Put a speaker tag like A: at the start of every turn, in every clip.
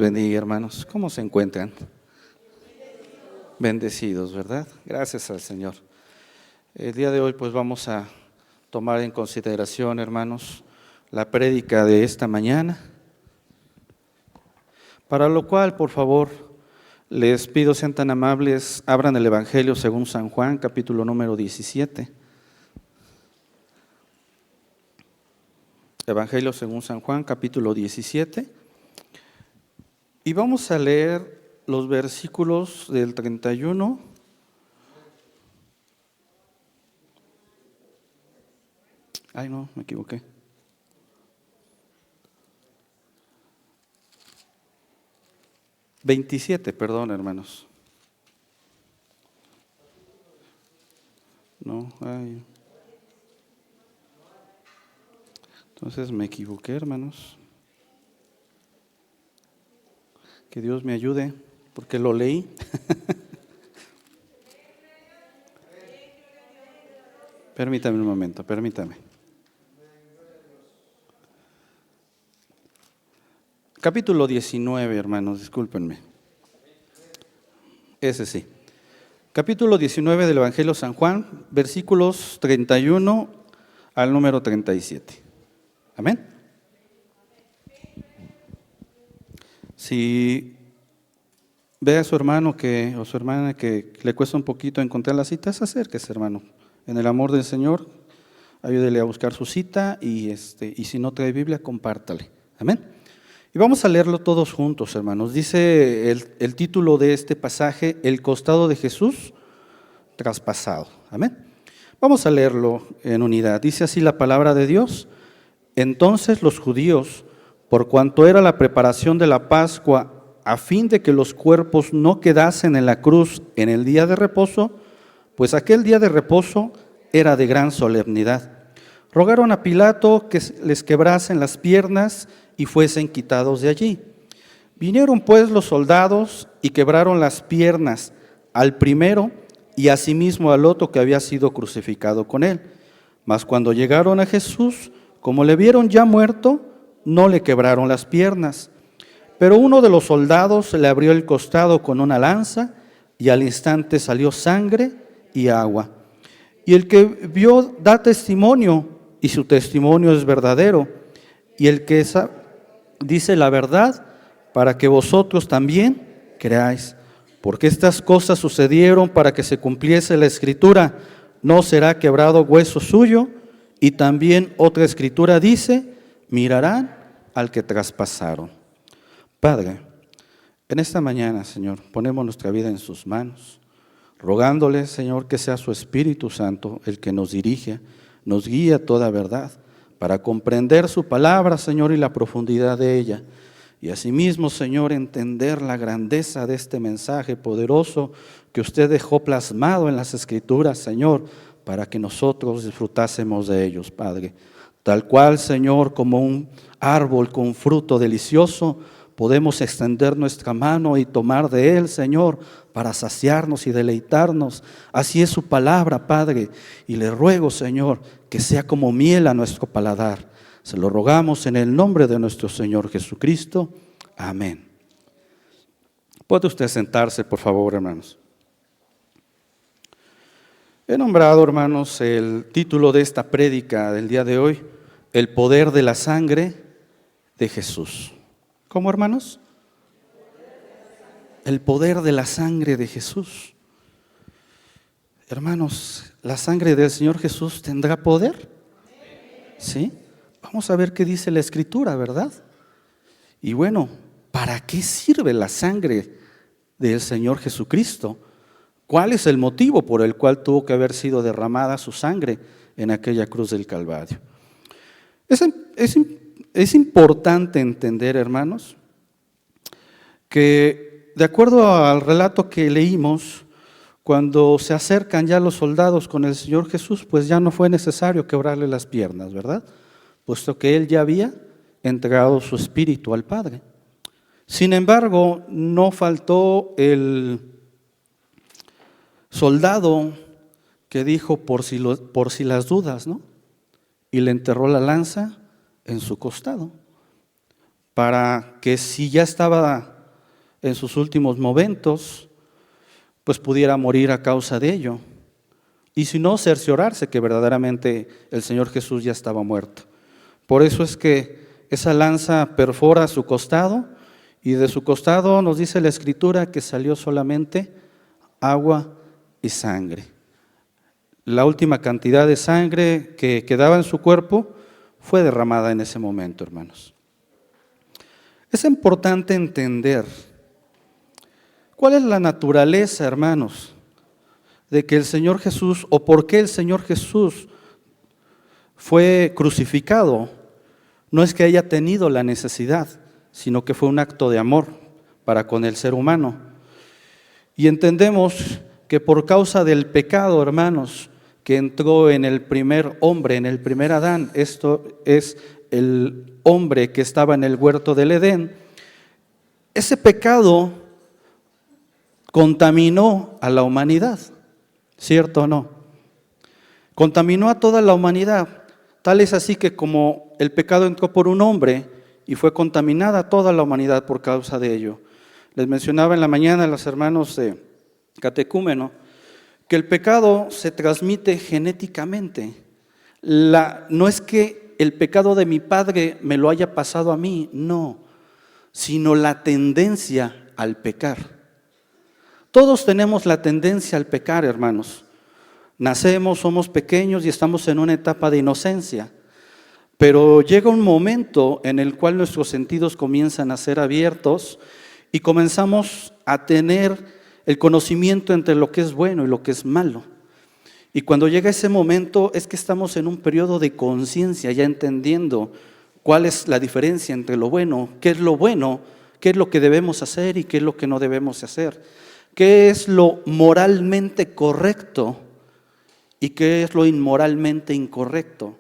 A: bendiga, hermanos. ¿Cómo se encuentran? Bendecidos, ¿verdad? Gracias al Señor. El día de hoy pues vamos a tomar en consideración, hermanos, la prédica de esta mañana, para lo cual, por favor, les pido sean tan amables, abran el Evangelio según San Juan, capítulo número 17. Evangelio según San Juan, capítulo 17. Y vamos a leer los versículos del 31 Ay, no, me equivoqué. Perdón, hermanos. No, ay. Entonces me equivoqué, hermanos. Que Dios me ayude, porque lo leí. Permítame un momento, permítame. Capítulo 19, hermanos, discúlpenme. Ese sí. Capítulo 19 del Evangelio San Juan, versículos 31 al número 37. Amén. Si ve a su hermano o su hermana que le cuesta un poquito encontrar la cita, acérquese, hermano. En el amor del Señor, ayúdele a buscar su cita y si no trae Biblia, compártale. Amén. Y vamos a leerlo todos juntos, hermanos. Dice el título de este pasaje, el costado de Jesús traspasado. Amén. Vamos a leerlo en unidad. Dice así la palabra de Dios. Entonces los judíos, por cuanto era la preparación de la Pascua, a fin de que los cuerpos no quedasen en la cruz en el día de reposo, pues aquel día de reposo era de gran solemnidad, rogaron a Pilato que les quebrasen las piernas y fuesen quitados de allí. Vinieron pues los soldados y quebraron las piernas al primero y asimismo al otro que había sido crucificado con él. Mas cuando llegaron a Jesús, como le vieron ya muerto, no le quebraron las piernas. Pero uno de los soldados le abrió el costado con una lanza y al instante salió sangre y agua. Y el que vio da testimonio, y su testimonio es verdadero. Y el que dice la verdad, para que vosotros también creáis. Porque estas cosas sucedieron para que se cumpliese la Escritura, no será quebrado hueso suyo. Y también otra Escritura dice, mirarán al que traspasaron. Padre, en esta mañana, Señor, ponemos nuestra vida en sus manos, rogándole, Señor, que sea su Espíritu Santo el que nos dirija, nos guíe a toda verdad, para comprender su palabra, Señor, y la profundidad de ella. Y asimismo, Señor, entender la grandeza de este mensaje poderoso que usted dejó plasmado en las Escrituras, Señor, para que nosotros disfrutásemos de ellos, Padre. Tal cual, Señor, como un árbol con fruto delicioso, podemos extender nuestra mano y tomar de él, Señor, para saciarnos y deleitarnos. Así es su palabra, Padre, y le ruego, Señor, que sea como miel a nuestro paladar. Se lo rogamos en el nombre de nuestro Señor Jesucristo. Amén. ¿Puede usted sentarse, por favor, hermanos? He nombrado, hermanos, el título de esta prédica del día de hoy, el poder de la sangre de Jesús. ¿Cómo, hermanos? El poder de la sangre de Jesús. Hermanos, ¿la sangre del Señor Jesús tendrá poder? ¿Sí? Vamos a ver qué dice la Escritura, ¿verdad? Y bueno, ¿para qué sirve la sangre del Señor Jesucristo? ¿Cuál es el motivo por el cual tuvo que haber sido derramada su sangre en aquella cruz del Calvario? Es importante entender, hermanos, que de acuerdo al relato que leímos, cuando se acercan ya los soldados con el Señor Jesús, pues ya no fue necesario quebrarle las piernas, ¿verdad? Puesto que Él ya había entregado su espíritu al Padre. Sin embargo, no faltó el soldado que dijo por si las dudas, ¿no? Y le enterró la lanza en su costado, para que si ya estaba en sus últimos momentos, pues pudiera morir a causa de ello. Y si no, cerciorarse que verdaderamente el Señor Jesús ya estaba muerto. Por eso es que esa lanza perfora su costado, y de su costado nos dice la Escritura que salió solamente agua y sangre. La última cantidad de sangre que quedaba en su cuerpo fue derramada en ese momento, hermanos. Es importante entender cuál es la naturaleza, hermanos, de que el Señor Jesús, o por qué el Señor Jesús fue crucificado. No es que haya tenido la necesidad, sino que fue un acto de amor para con el ser humano. Y entendemos que por causa del pecado, hermanos, que entró en el primer hombre, en el primer Adán, esto es el hombre que estaba en el huerto del Edén, ese pecado contaminó a la humanidad, ¿cierto o no? Contaminó a toda la humanidad, tal es así que como el pecado entró por un hombre y fue contaminada toda la humanidad por causa de ello. Les mencionaba en la mañana a los hermanos de catecúmeno que el pecado se transmite genéticamente. No es que el pecado de mi padre me lo haya pasado a mí, no, sino la tendencia al pecar. Todos tenemos la tendencia al pecar, hermanos. Nacemos, somos pequeños y estamos en una etapa de inocencia, pero llega un momento en el cual nuestros sentidos comienzan a ser abiertos y comenzamos a tener el conocimiento entre lo que es bueno y lo que es malo. Y cuando llega ese momento es que estamos en un periodo de conciencia, ya entendiendo cuál es la diferencia entre lo bueno, qué es lo que debemos hacer y qué es lo que no debemos hacer, qué es lo moralmente correcto y qué es lo inmoralmente incorrecto.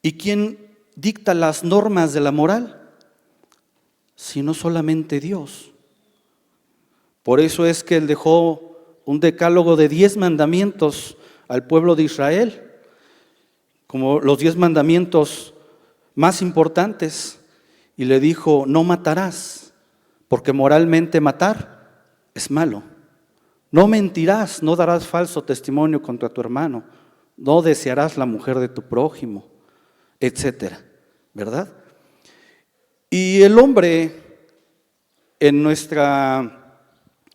A: ¿Y quién dicta las normas de la moral? Sino solamente Dios. Por eso es que Él dejó un decálogo de 10 mandamientos al pueblo de Israel, como los 10 mandamientos más importantes, y le dijo: no matarás, porque moralmente matar es malo. No mentirás, no darás falso testimonio contra tu hermano, no desearás la mujer de tu prójimo, etcétera, ¿verdad? Y el hombre en nuestra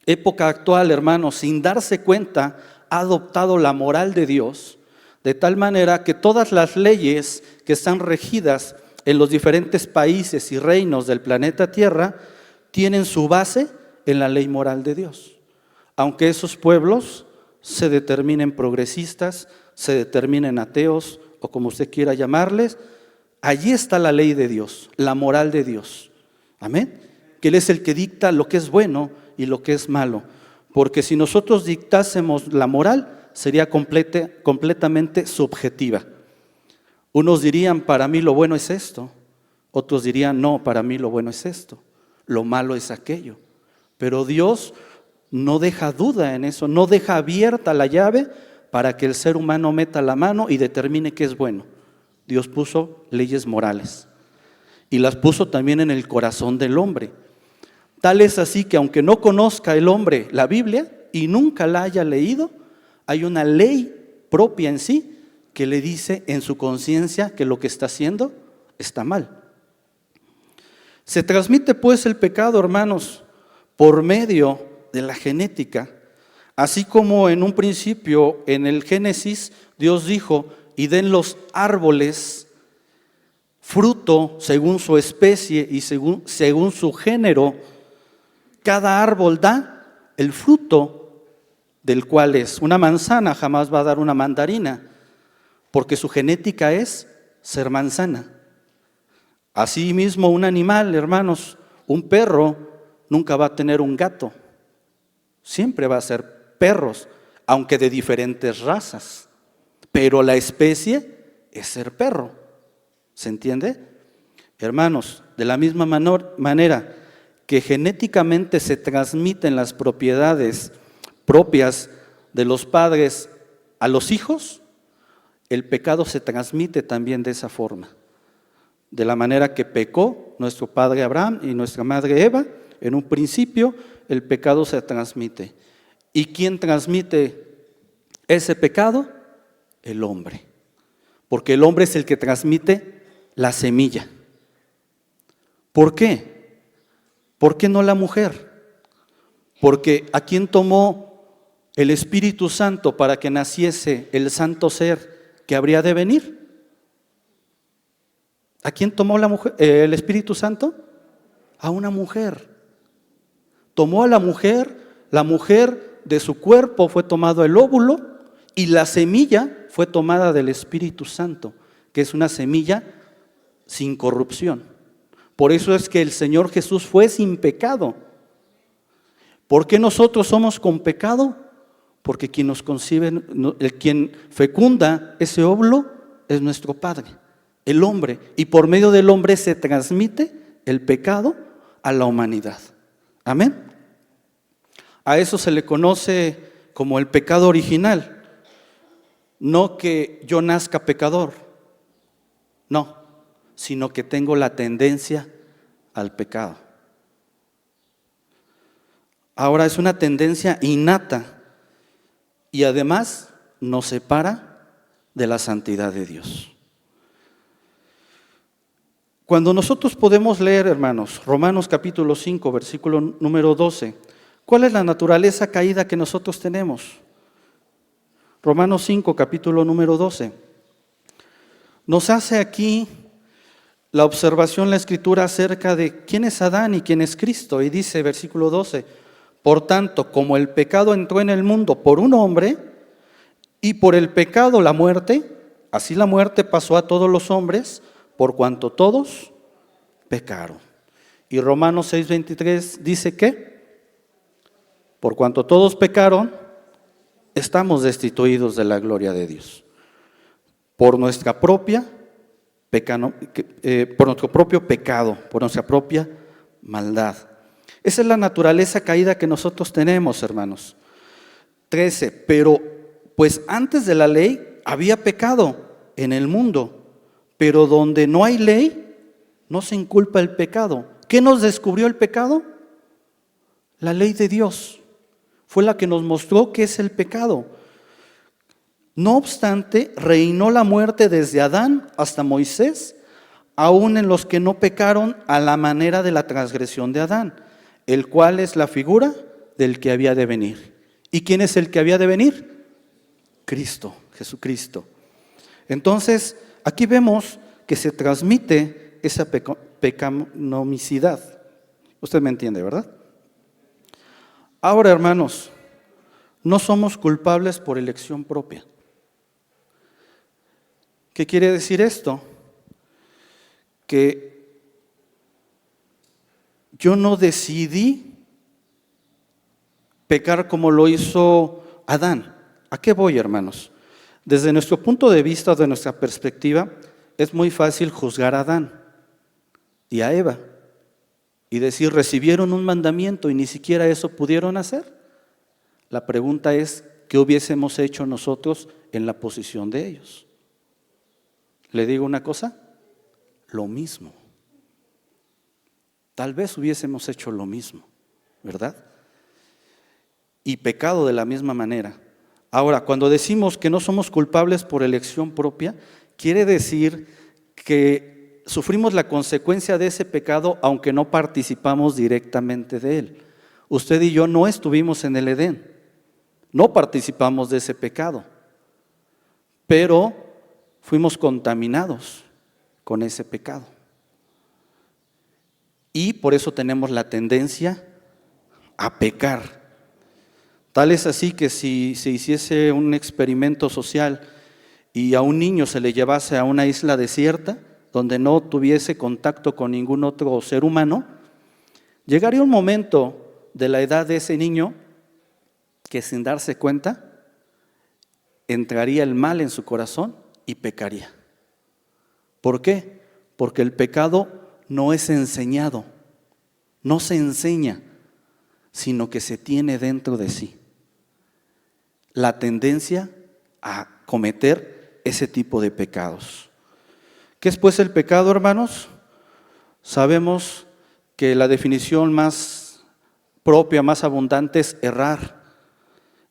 A: época actual, hermanos, sin darse cuenta, ha adoptado la moral de Dios, de tal manera que todas las leyes que están regidas en los diferentes países y reinos del planeta Tierra tienen su base en la ley moral de Dios. Aunque esos pueblos se determinen progresistas, se determinen ateos o como usted quiera llamarles, allí está la ley de Dios, la moral de Dios. Amén. Que Él es el que dicta lo que es bueno y lo que es malo. Porque si nosotros dictásemos la moral, sería completamente subjetiva. Unos dirían: para mí lo bueno es esto. Otros dirían: no, para mí lo bueno es esto. Lo malo es aquello. Pero Dios no deja duda en eso, no deja abierta la llave para que el ser humano meta la mano y determine qué es bueno. Dios puso leyes morales y las puso también en el corazón del hombre. Tal es así que aunque no conozca el hombre la Biblia y nunca la haya leído, hay una ley propia en sí que le dice en su conciencia que lo que está haciendo está mal. Se transmite pues el pecado, hermanos, por medio de la genética, así como en un principio en el Génesis Dios dijo: y den los árboles fruto según su especie y según su género. Cada árbol da el fruto del cual es. Una manzana jamás va a dar una mandarina, porque su genética es ser manzana. Asimismo, un animal, hermanos, un perro nunca va a tener un gato. Siempre va a ser perros, aunque de diferentes razas. Pero la especie es ser perro. ¿Se entiende? Hermanos, de la misma manera que genéticamente se transmiten las propiedades propias de los padres a los hijos, el pecado se transmite también de esa forma. De la manera que pecó nuestro padre Abraham y nuestra madre Eva, En un principio el pecado se transmite. ¿Y quién transmite ese pecado? El hombre. Porque el hombre es el que transmite la semilla. ¿Por qué? ¿Por qué no la mujer? Porque ¿a quién tomó el Espíritu Santo para que naciese el santo ser que habría de venir? ¿A quién tomó el Espíritu Santo? A una mujer. Tomó a la mujer de su cuerpo fue tomado el óvulo y la semilla fue tomada del Espíritu Santo, que es una semilla sin corrupción. Por eso es que el Señor Jesús fue sin pecado. ¿Por qué nosotros somos con pecado? Porque quien nos concibe, quien fecunda ese óvulo es nuestro Padre, el hombre. Y por medio del hombre se transmite el pecado a la humanidad. Amén. A eso se le conoce como el pecado original. No que yo nazca pecador, no, sino que tengo la tendencia al pecado. Ahora es una tendencia innata y además nos separa de la santidad de Dios. Cuando nosotros podemos leer, hermanos, Romanos capítulo 5, versículo número 12, ¿cuál es la naturaleza caída que nosotros tenemos? Romanos 5, capítulo número 12. Nos hace aquí la observación, la Escritura acerca de quién es Adán y quién es Cristo. Y dice, versículo 12, por tanto, como el pecado entró en el mundo por un hombre, y por el pecado la muerte, así la muerte pasó a todos los hombres, por cuanto todos pecaron. Y Romanos 6:23 dice que, por cuanto todos pecaron, estamos destituidos de la gloria de Dios. Por nuestra propia por nuestro propio pecado, por nuestra propia maldad. Esa es la naturaleza caída que nosotros tenemos, hermanos. 13, pero pues antes de la ley había pecado en el mundo, pero donde no hay ley, no se inculpa el pecado. ¿Qué nos descubrió el pecado? La ley de Dios. Fue la que nos mostró qué es el pecado. No obstante, reinó la muerte desde Adán hasta Moisés, aun en los que no pecaron a la manera de la transgresión de Adán, el cual es la figura del que había de venir. ¿Y quién es el que había de venir? Cristo, Jesucristo. Entonces, aquí vemos que se transmite esa pecaminosidad. Usted me entiende, ¿verdad? Ahora, hermanos, no somos culpables por elección propia. ¿Qué quiere decir esto? Que yo no decidí pecar como lo hizo Adán. ¿A qué voy, hermanos? Desde nuestro punto de vista, de nuestra perspectiva, es muy fácil juzgar a Adán y a Eva y decir, recibieron un mandamiento y ni siquiera eso pudieron hacer. La pregunta es, ¿qué hubiésemos hecho nosotros en la posición de ellos? ¿Le digo una cosa? Lo mismo. Tal vez hubiésemos hecho lo mismo, ¿verdad? Y pecado de la misma manera. Ahora, cuando decimos que no somos culpables por elección propia, quiere decir que sufrimos la consecuencia de ese pecado aunque no participamos directamente de él. Usted y yo no estuvimos en el Edén, no participamos de ese pecado, pero fuimos contaminados con ese pecado. Y por eso tenemos la tendencia a pecar. Tal es así que si se hiciese un experimento social y a un niño se le llevase a una isla desierta, donde no tuviese contacto con ningún otro ser humano, llegaría un momento de la edad de ese niño que sin darse cuenta entraría el mal en su corazón y pecaría. ¿Por qué? Porque el pecado no es enseñado, no se enseña, sino que se tiene dentro de sí la tendencia a cometer ese tipo de pecados. ¿Qué es pues el pecado, hermanos? Sabemos que la definición más propia más abundante es errar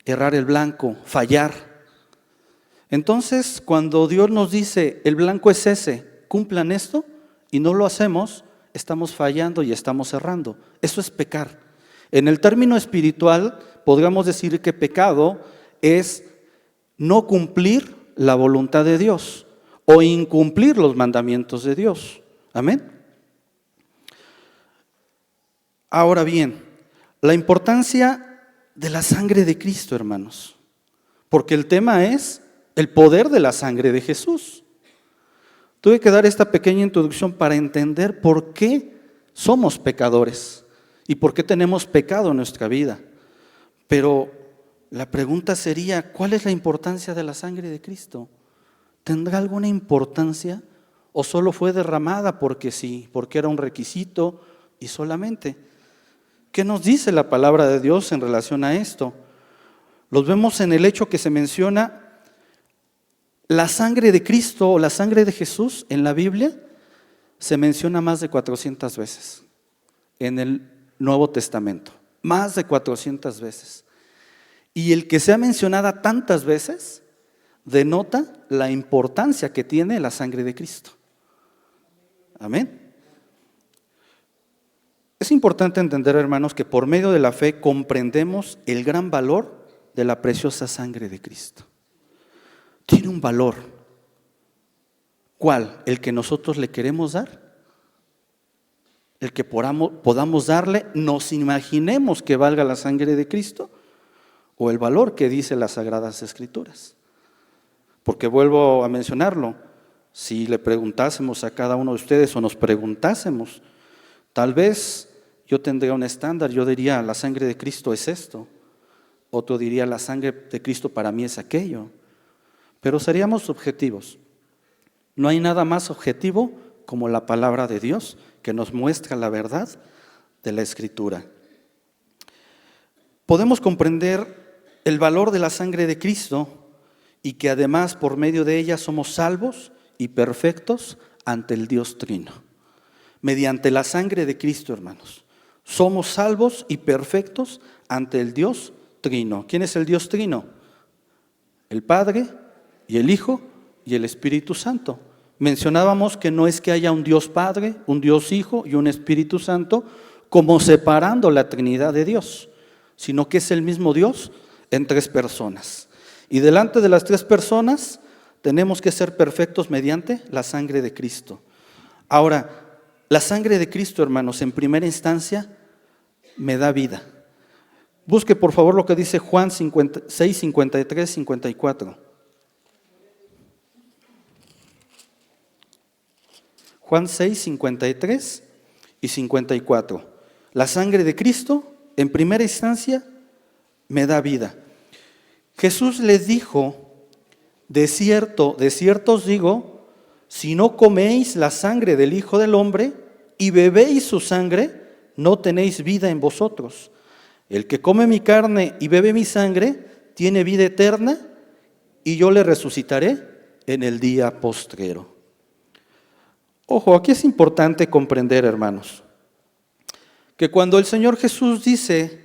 A: el blanco, fallar. Entonces, cuando Dios nos dice, el blanco es ese, cumplan esto, y no lo hacemos, estamos fallando y estamos errando. Eso es pecar. En el término espiritual, podríamos decir que pecado es no cumplir la voluntad de Dios o incumplir los mandamientos de Dios. Amén. Ahora bien, la importancia de la sangre de Cristo, hermanos, porque el tema es el poder de la sangre de Jesús. Tuve que dar esta pequeña introducción para entender por qué somos pecadores y por qué tenemos pecado en nuestra vida. Pero la pregunta sería, ¿cuál es la importancia de la sangre de Cristo? ¿Tendrá alguna importancia o solo fue derramada porque sí, porque era un requisito y solamente? ¿Qué nos dice la palabra de Dios en relación a esto? Los vemos en el hecho que se menciona la sangre de Cristo o la sangre de Jesús en la Biblia, se menciona más de 400 veces en el Nuevo Testamento, más de 400 veces. Y el que sea mencionada tantas veces denota la importancia que tiene la sangre de Cristo. Amén. Es importante entender, hermanos, que por medio de la fe comprendemos el gran valor de la preciosa sangre de Cristo. Tiene un valor. ¿Cuál? ¿El que nosotros le queremos dar? ¿El que podamos darle, nos imaginemos que valga la sangre de Cristo? ¿O el valor que dice las Sagradas Escrituras? Porque vuelvo a mencionarlo, si le preguntásemos a cada uno de ustedes o nos preguntásemos, tal vez yo tendría un estándar, yo diría la sangre de Cristo es esto, otro diría la sangre de Cristo para mí es aquello. Pero seríamos objetivos. No hay nada más objetivo como la palabra de Dios que nos muestra la verdad de la Escritura. Podemos comprender el valor de la sangre de Cristo y que además por medio de ella somos salvos y perfectos ante el Dios Trino. Mediante la sangre de Cristo, hermanos, somos salvos y perfectos ante el Dios Trino. ¿Quién es el Dios Trino? El Padre y el Hijo y el Espíritu Santo. Mencionábamos que no es que haya un Dios Padre, un Dios Hijo y un Espíritu Santo como separando la Trinidad de Dios, sino que es el mismo Dios en tres personas. Y delante de las tres personas tenemos que ser perfectos mediante la sangre de Cristo. Ahora, la sangre de Cristo, hermanos, en primera instancia me da vida. Busque por favor lo que dice Juan 6, 53, 54. Juan 6, 53 y 54. La sangre de Cristo, en primera instancia, me da vida. Jesús les dijo, de cierto os digo, si no coméis la sangre del Hijo del Hombre y bebéis su sangre, no tenéis vida en vosotros. El que come mi carne y bebe mi sangre, tiene vida eterna, y yo le resucitaré en el día postrero. Ojo, aquí es importante comprender, hermanos, que cuando el Señor Jesús dice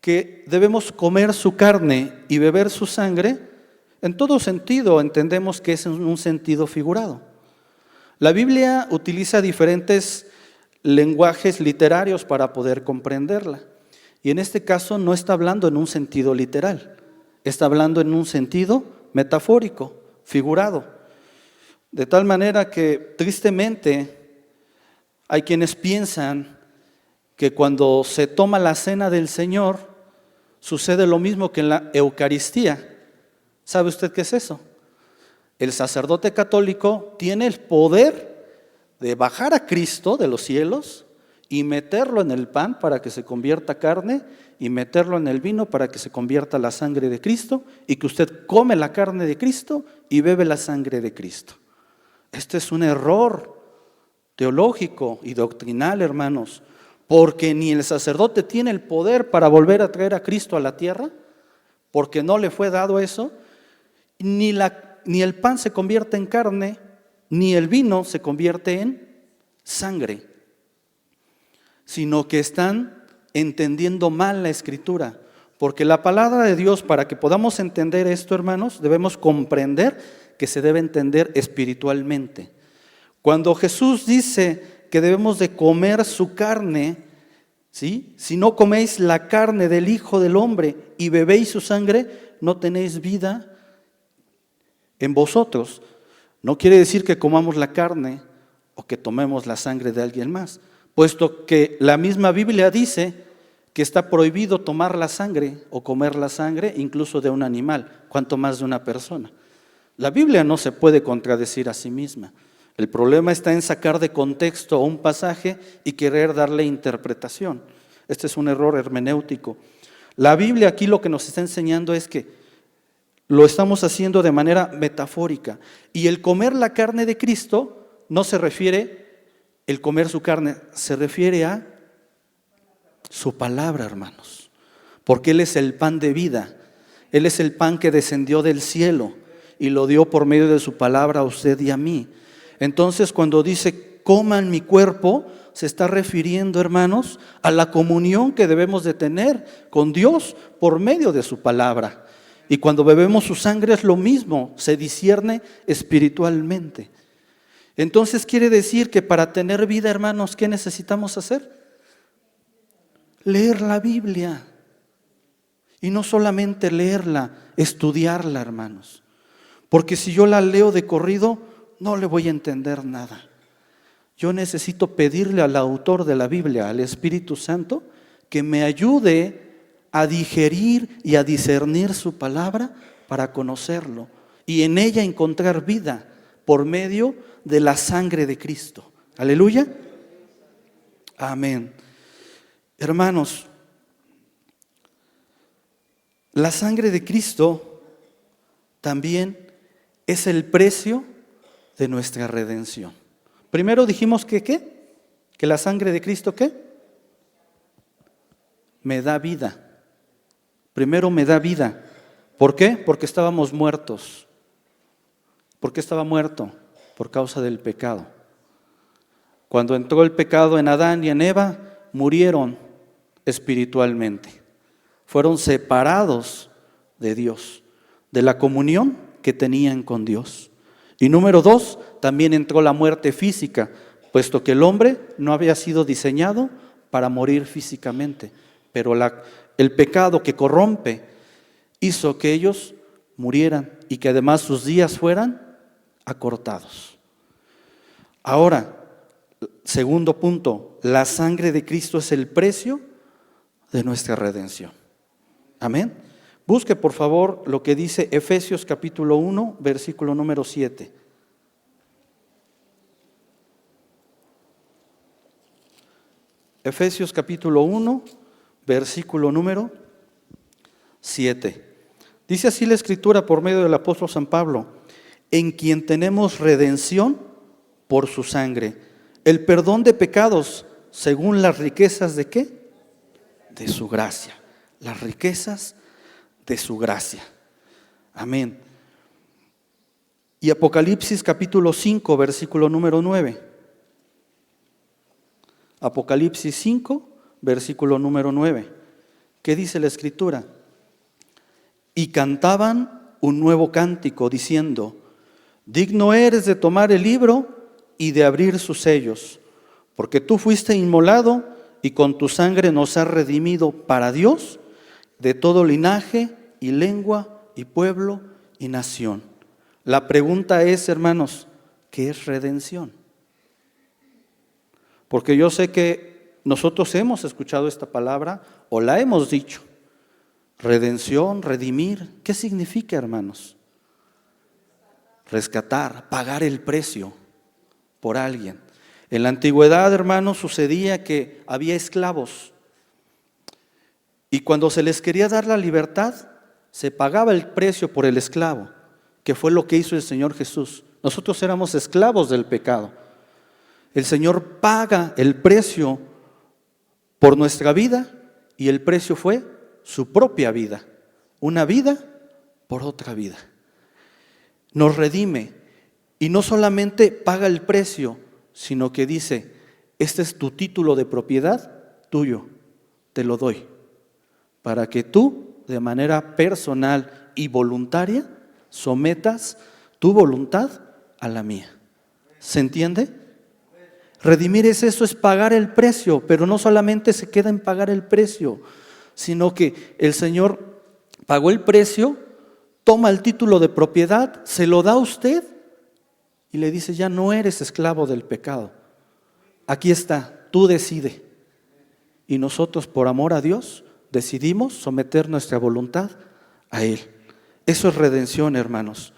A: que debemos comer su carne y beber su sangre, en todo sentido entendemos que es en un sentido figurado. La Biblia utiliza diferentes lenguajes literarios para poder comprenderla. Y en este caso no está hablando en un sentido literal, está hablando en un sentido metafórico, figurado. De tal manera que tristemente hay quienes piensan que cuando se toma la cena del Señor sucede lo mismo que en la Eucaristía. ¿Sabe usted qué es eso? El sacerdote católico tiene el poder de bajar a Cristo de los cielos y meterlo en el pan para que se convierta carne y meterlo en el vino para que se convierta la sangre de Cristo y que usted come la carne de Cristo y bebe la sangre de Cristo. Este es un error teológico y doctrinal, hermanos, porque ni el sacerdote tiene el poder para volver a traer a Cristo a la tierra, porque no le fue dado eso, ni el pan se convierte en carne, ni el vino se convierte en sangre, sino que están entendiendo mal la Escritura. Porque la palabra de Dios, para que podamos entender esto, hermanos, debemos comprender que se debe entender espiritualmente. Cuando Jesús dice que debemos de comer su carne, ¿sí? Si no coméis la carne del Hijo del Hombre y bebéis su sangre, no tenéis vida en vosotros. No quiere decir que comamos la carne o que tomemos la sangre de alguien más, puesto que la misma Biblia dice que está prohibido tomar la sangre o comer la sangre incluso de un animal, cuanto más de una persona. La Biblia no se puede contradecir a sí misma. El problema está en sacar de contexto un pasaje y querer darle interpretación. Este es un error hermenéutico. La Biblia aquí lo que nos está enseñando es que lo estamos haciendo de manera metafórica. Y el comer la carne de Cristo no se refiere, el comer su carne, se refiere a su palabra, hermanos. Porque Él es el pan de vida. Él es el pan que descendió del cielo y lo dio por medio de su palabra a usted y a mí. Entonces, cuando dice, coman mi cuerpo, se está refiriendo, hermanos, a la comunión que debemos de tener con Dios por medio de su palabra. Y cuando bebemos su sangre es lo mismo, se discierne espiritualmente. Entonces quiere decir que para tener vida, hermanos, ¿qué necesitamos hacer? Leer la Biblia. Y no solamente leerla, estudiarla, hermanos. Porque si yo la leo de corrido, no le voy a entender nada. Yo necesito pedirle al autor de la Biblia, al Espíritu Santo, que me ayude a digerir y a discernir su palabra para conocerlo y en ella encontrar vida por medio de la sangre de Cristo. Aleluya. Amén. Hermanos, la sangre de Cristo también es el precio de nuestra redención. Primero dijimos que ¿qué? Que la sangre de Cristo ¿qué? Me da vida. Primero me da vida. ¿Por qué? Porque estábamos muertos. ¿Por qué estaba muerto? Por causa del pecado. Cuando entró el pecado en Adán y en Eva, murieron espiritualmente. Fueron separados de Dios, de la comunión que tenían con Dios. Y número 2, también entró la muerte física, puesto que el hombre no había sido diseñado para morir físicamente, pero el pecado que corrompe hizo que ellos murieran y que además sus días fueran acortados. Ahora, segundo punto, la sangre de Cristo es el precio de nuestra redención. Amén. Busque por favor lo que dice Efesios capítulo 1, versículo número 7. Efesios capítulo 1, versículo número 7. Dice así la Escritura por medio del apóstol San Pablo: en quien tenemos redención por su sangre, el perdón de pecados según las riquezas ¿de qué? De su gracia. Las riquezas de su gracia. Amén. Y Apocalipsis capítulo 5, versículo número 9. Apocalipsis 5, versículo número 9. ¿Qué dice la Escritura? Y cantaban un nuevo cántico diciendo: digno eres de tomar el libro y de abrir sus sellos, porque tú fuiste inmolado y con tu sangre nos has redimido para Dios de todo linaje y lengua y pueblo y nación. La pregunta es, hermanos, ¿qué es redención? Porque yo sé que nosotros hemos escuchado esta palabra o la hemos dicho. Redención, redimir, ¿qué significa, hermanos? Rescatar, pagar el precio por alguien. En la antigüedad, hermanos, sucedía que había esclavos y cuando se les quería dar la libertad, se pagaba el precio por el esclavo, que fue lo que hizo el Señor Jesús. Nosotros éramos esclavos del pecado. El Señor paga el precio por nuestra vida y el precio fue su propia vida. Una vida por otra vida. Nos redime y no solamente paga el precio, sino que dice: este es tu título de propiedad tuyo te lo doy, para que tú, de manera personal y voluntaria, sometas tu voluntad a la mía. ¿Se entiende? Redimir es eso, es pagar el precio, pero no solamente se queda en pagar el precio, sino que el Señor pagó el precio, toma el título de propiedad, se lo da a usted y le dice, ya no eres esclavo del pecado. Aquí está, tú decide. Y nosotros, por amor a Dios, decidimos someter nuestra voluntad a Él. Eso es redención, hermanos.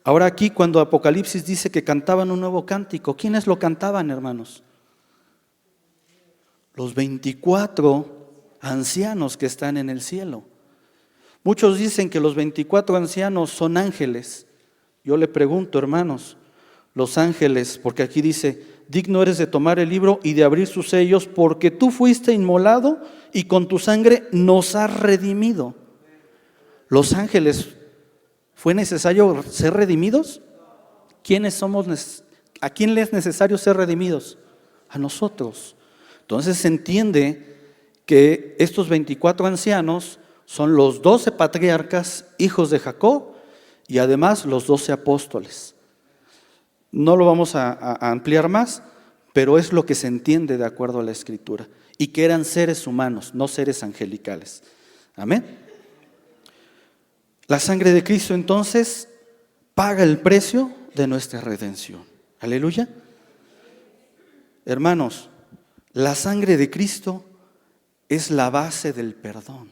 A: Ahora aquí, cuando Apocalipsis dice que cantaban un nuevo cántico, ¿quiénes lo cantaban, hermanos? Los 24 ancianos que están en el cielo. Muchos dicen que los 24 ancianos son ángeles. Yo le pregunto, hermanos, los ángeles, porque aquí dice, digno eres de tomar el libro y de abrir sus sellos, porque tú fuiste inmolado y con tu sangre nos has redimido. Los ángeles, ¿fue necesario ser redimidos? ¿A quién les es necesario ser redimidos? A nosotros. Entonces se entiende que estos 24 ancianos son los 12 patriarcas, hijos de Jacob, y además los 12 apóstoles. No lo vamos a ampliar más, pero es lo que se entiende de acuerdo a la Escritura. Y que eran seres humanos, no seres angelicales. Amén. La sangre de Cristo entonces paga el precio de nuestra redención. Aleluya. Hermanos, la sangre de Cristo es la base del perdón.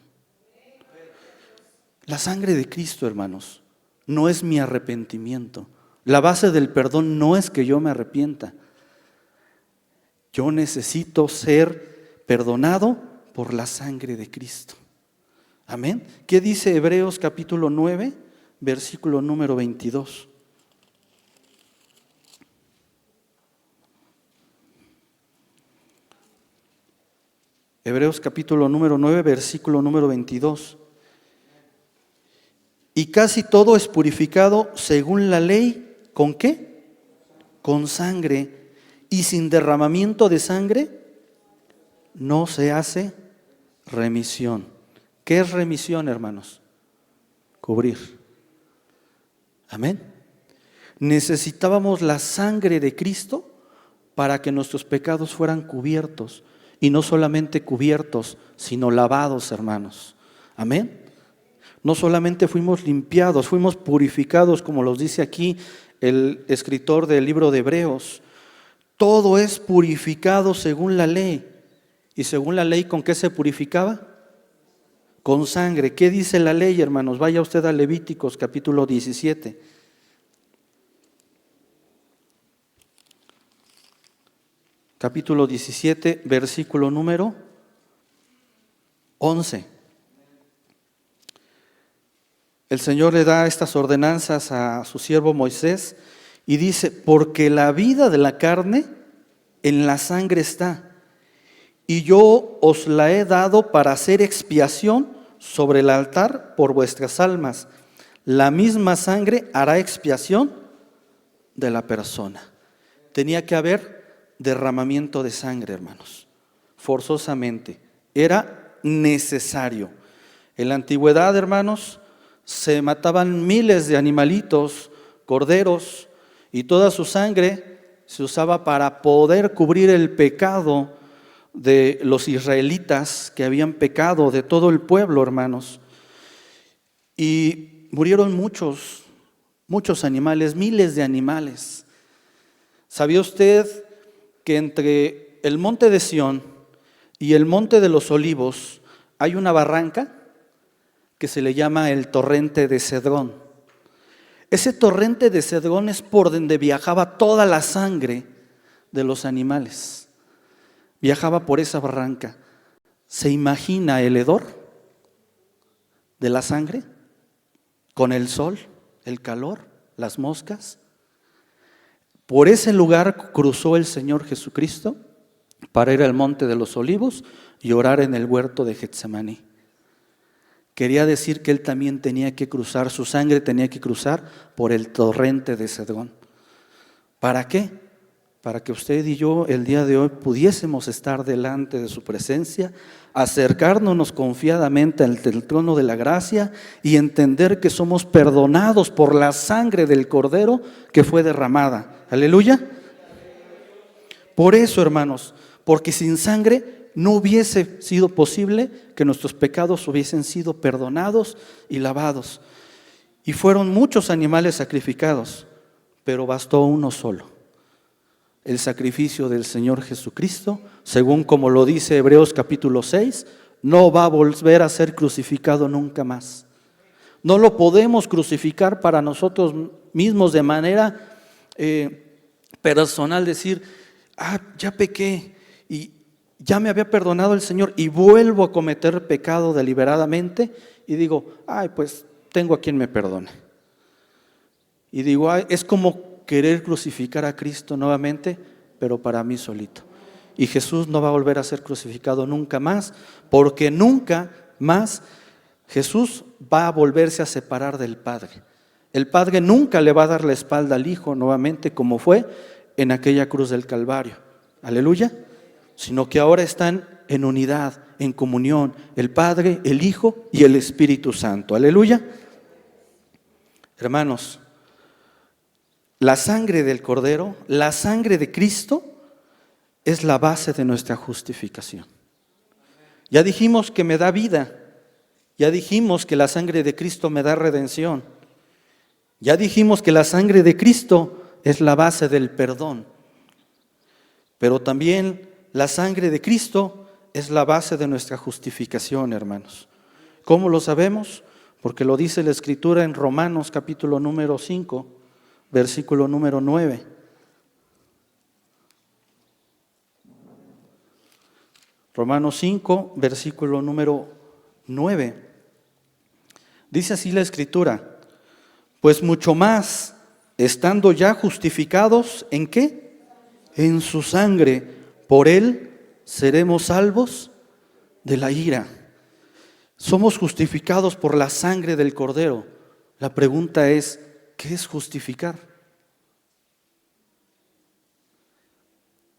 A: La sangre de Cristo, hermanos, no es mi arrepentimiento. La base del perdón no es que yo me arrepienta. Yo necesito ser perdonado por la sangre de Cristo. Amén. ¿Qué dice Hebreos capítulo 9, versículo número 22? Hebreos capítulo número 9, versículo número 22. Y casi todo es purificado según la ley, ¿con qué? Con sangre. Y sin derramamiento de sangre no se hace remisión. ¿Qué es remisión, hermanos? Cubrir. Amén. Necesitábamos la sangre de Cristo para que nuestros pecados fueran cubiertos. Y no solamente cubiertos, sino lavados, hermanos. Amén. No solamente fuimos limpiados, fuimos purificados, como los dice aquí el escritor del libro de Hebreos. Todo es purificado según la ley. ¿Y según la ley con qué se purificaba? Con sangre. ¿Qué dice la ley, hermanos? Vaya usted a Levíticos capítulo 17. Capítulo 17, versículo número 11. El Señor le da estas ordenanzas a su siervo Moisés y dice, porque la vida de la carne en la sangre está, y yo os la he dado para hacer expiación sobre el altar por vuestras almas. La misma sangre hará expiación de la persona. Tenía que haber derramamiento de sangre, hermanos, forzosamente. Era necesario. En la antigüedad, hermanos, se mataban miles de animalitos, corderos, y toda su sangre se usaba para poder cubrir el pecado de los israelitas que habían pecado, de todo el pueblo, hermanos. Y murieron muchos animales, miles de animales. ¿Sabía usted que entre el monte de Sión y el monte de los Olivos hay una barranca que se le llama el torrente de Cedrón? Ese torrente de Cedrón es por donde viajaba toda la sangre de los animales. Viajaba por esa barranca. ¿Se imagina el hedor de la sangre? Con el sol, el calor, las moscas. Por ese lugar cruzó el Señor Jesucristo para ir al monte de los Olivos y orar en el huerto de Getsemaní. Quería decir que él también tenía que cruzar, su sangre tenía que cruzar por el torrente de Cedrón. ¿Para qué? para que usted y yo el día de hoy pudiésemos estar delante de su presencia, acercarnos confiadamente ante el trono de la gracia y entender que somos perdonados por la sangre del Cordero que fue derramada. Aleluya. Por eso, hermanos, porque sin sangre no hubiese sido posible que nuestros pecados hubiesen sido perdonados y lavados. Y fueron muchos animales sacrificados, pero bastó uno solo: el sacrificio del Señor Jesucristo, según como lo dice Hebreos capítulo 6, no va a volver a ser crucificado nunca más. No lo podemos crucificar para nosotros mismos de manera personal, decir, ya pequé y ya me había perdonado el Señor y vuelvo a cometer pecado deliberadamente y digo, pues tengo a quien me perdone. Y digo, es como querer crucificar a Cristo nuevamente, pero para mí solito. Y Jesús no va a volver a ser crucificado nunca más, porque nunca más Jesús va a volverse a separar del Padre. El Padre nunca le va a dar la espalda al Hijo nuevamente, como fue en aquella cruz del Calvario. Aleluya. Sino que ahora están en unidad, en comunión, el Padre, el Hijo y el Espíritu Santo. Aleluya. Hermanos, la sangre del Cordero, la sangre de Cristo, es la base de nuestra justificación. Ya dijimos que me da vida, ya dijimos que la sangre de Cristo me da redención, ya dijimos que la sangre de Cristo es la base del perdón, pero también la sangre de Cristo es la base de nuestra justificación, hermanos. ¿Cómo lo sabemos? Porque lo dice la Escritura en Romanos capítulo número 5, versículo número 9. Romanos 5, versículo número 9. Dice así la Escritura: pues mucho más, estando ya justificados, ¿en qué? En su sangre, por él seremos salvos de la ira. Somos justificados por la sangre del Cordero. La pregunta es, ¿qué es justificar?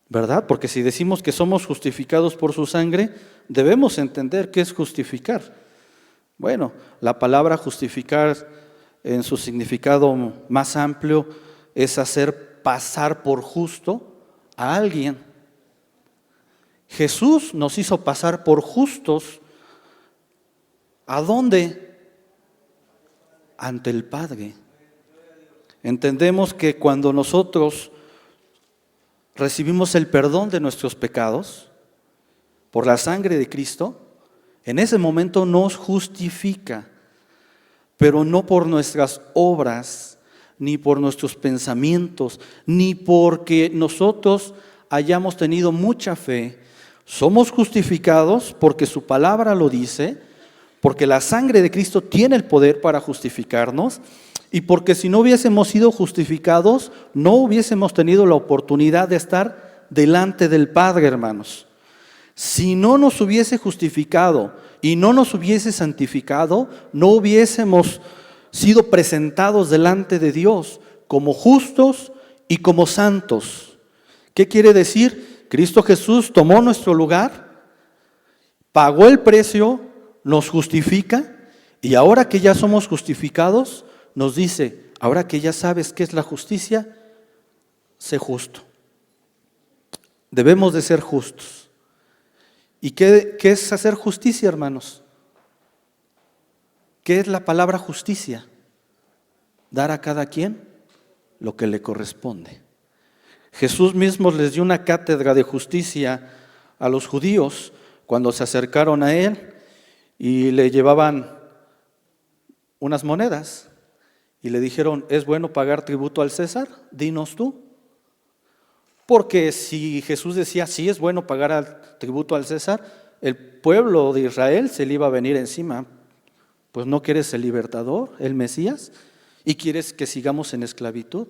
A: ¿Verdad? Porque si decimos que somos justificados por su sangre, debemos entender qué es justificar. Bueno, la palabra justificar en su significado más amplio es hacer pasar por justo a alguien. Jesús nos hizo pasar por justos. ¿A dónde? Ante el Padre. Entendemos que cuando nosotros recibimos el perdón de nuestros pecados por la sangre de Cristo, en ese momento nos justifica, pero no por nuestras obras, ni por nuestros pensamientos, ni porque nosotros hayamos tenido mucha fe. Somos justificados porque su palabra lo dice, porque la sangre de Cristo tiene el poder para justificarnos, y porque si no hubiésemos sido justificados, no hubiésemos tenido la oportunidad de estar delante del Padre, hermanos. Si no nos hubiese justificado y no nos hubiese santificado, no hubiésemos sido presentados delante de Dios como justos y como santos. ¿Qué quiere decir? Cristo Jesús tomó nuestro lugar, pagó el precio, nos justifica, y ahora que ya somos justificados, nos dice, ahora que ya sabes qué es la justicia, sé justo. Debemos de ser justos. ¿Y qué es hacer justicia, hermanos? ¿Qué es la palabra justicia? Dar a cada quien lo que le corresponde. Jesús mismo les dio una cátedra de justicia a los judíos cuando se acercaron a él y le llevaban unas monedas. Y le dijeron, ¿es bueno pagar tributo al César? Dinos tú. Porque si Jesús decía, sí es bueno pagar tributo al César, el pueblo de Israel se le iba a venir encima. Pues no quieres el libertador, el Mesías, y quieres que sigamos en esclavitud.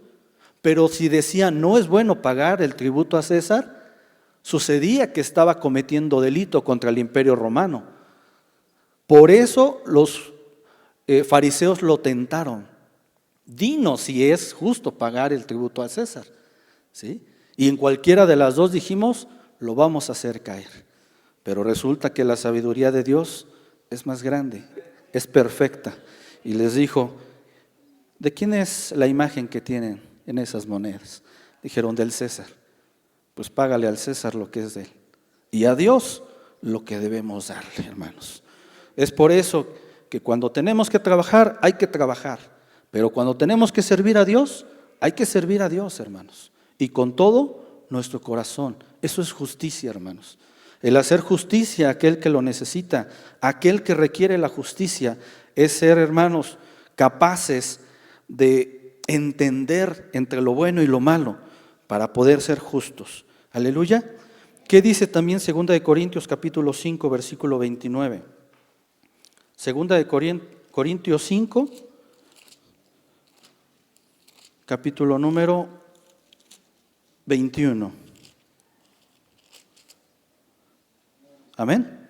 A: Pero si decía, no es bueno pagar el tributo a César, sucedía que estaba cometiendo delito contra el imperio romano. Por eso los fariseos lo tentaron. Dinos si es justo pagar el tributo a César, ¿sí? Y en cualquiera de las dos dijimos, lo vamos a hacer caer. Pero resulta que la sabiduría de Dios es más grande, es perfecta. Y les dijo, ¿de quién es la imagen que tienen en esas monedas? Dijeron, del César. Pues págale al César lo que es de él. Y a Dios lo que debemos darle, hermanos. Es por eso que cuando tenemos que trabajar, hay que trabajar. Pero cuando tenemos que servir a Dios, hay que servir a Dios, hermanos. Y con todo nuestro corazón. Eso es justicia, hermanos. El hacer justicia a aquel que lo necesita, aquel que requiere la justicia, es ser, hermanos, capaces de entender entre lo bueno y lo malo para poder ser justos. Aleluya. ¿Qué dice también 2 de Corintios capítulo 5, versículo 29? 2 de Corintios 5, capítulo número 21. Amén.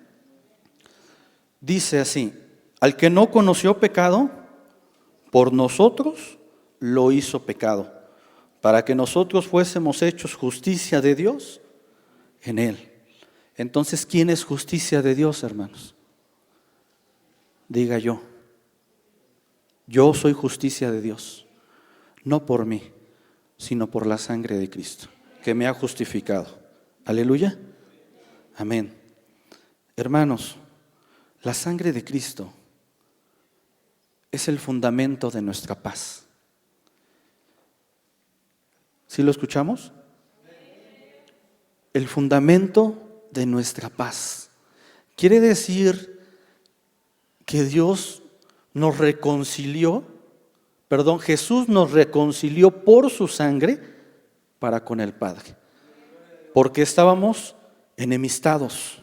A: Dice así, al que no conoció pecado, por nosotros lo hizo pecado, para que nosotros fuésemos hechos justicia de Dios en él. Entonces, ¿quién es justicia de Dios, hermanos? Diga yo. Yo soy justicia de Dios, no por mí, sino por la sangre de Cristo, que me ha justificado. Aleluya. Amén. Hermanos, la sangre de Cristo es el fundamento de nuestra paz. ¿Sí lo escuchamos? El fundamento de nuestra paz. Quiere decir que Dios nos reconcilió, Jesús nos reconcilió por su sangre para con el Padre. Porque estábamos enemistados.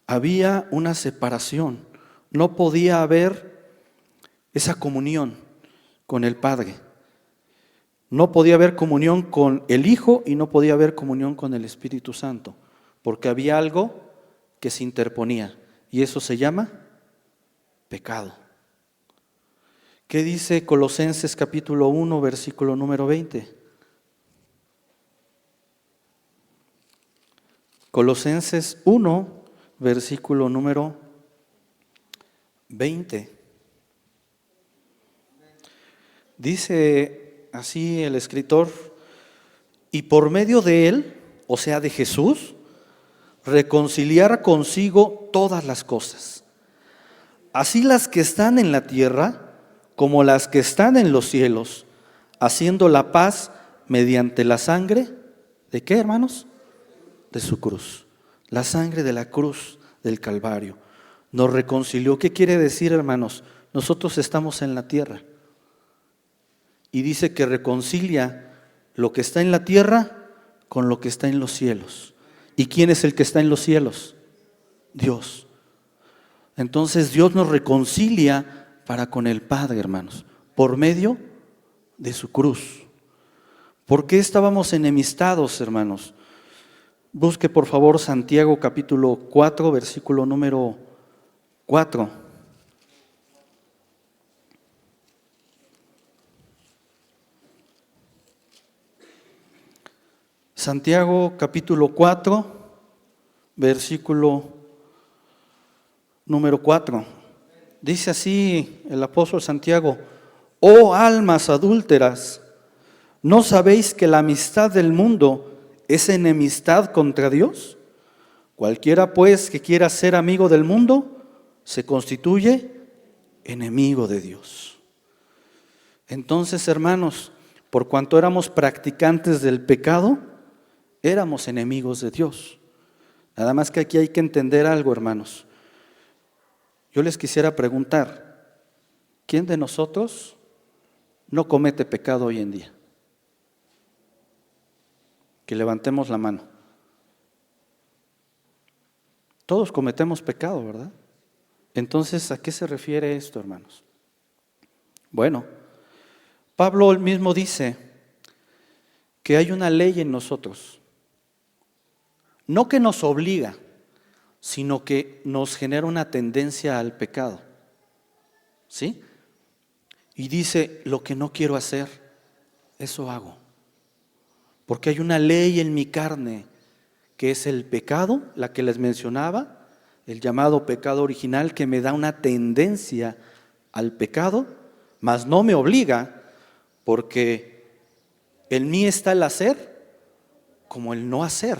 A: Había una separación. No podía haber esa comunión con el Padre. No podía haber comunión con el Hijo y no podía haber comunión con el Espíritu Santo, porque había algo que se interponía y eso se llama pecado. ¿Qué dice Colosenses capítulo 1, versículo número 20? Colosenses 1, versículo número 20. Dice así el escritor, y por medio de él, o sea de Jesús, reconciliar consigo todas las cosas, así las que están en la tierra como las que están en los cielos, haciendo la paz mediante la sangre, ¿de qué, hermanos? De su cruz. La sangre de la cruz del Calvario nos reconcilió. ¿Qué quiere decir, hermanos? Nosotros estamos en la tierra. Y dice que reconcilia lo que está en la tierra con lo que está en los cielos. ¿Y quién es el que está en los cielos? Dios. Entonces Dios nos reconcilia para con el Padre, hermanos, por medio de su cruz. ¿Por qué estábamos enemistados, hermanos? Busque por favor Santiago capítulo 4, versículo número 4. Santiago capítulo 4, versículo número 4. Dice así el apóstol Santiago: oh almas adúlteras, ¿no sabéis que la amistad del mundo es enemistad contra Dios? Cualquiera pues que quiera ser amigo del mundo se constituye enemigo de Dios. Entonces, hermanos, por cuanto éramos practicantes del pecado, éramos enemigos de Dios. Nada más que aquí hay que entender algo, hermanos. Yo les quisiera preguntar, ¿quién de nosotros no comete pecado hoy en día? Que levantemos la mano. Todos cometemos pecado, ¿verdad? Entonces, ¿a qué se refiere esto, hermanos? Bueno, Pablo mismo dice que hay una ley en nosotros, no que nos obliga, sino que nos genera una tendencia al pecado. ¿Sí? Y dice, lo que no quiero hacer, eso hago. porque hay una ley en mi carne, que es el pecado, la que les mencionaba, el llamado pecado original, que me da una tendencia al pecado, mas no me obliga, porque en mí está el hacer como el no hacer.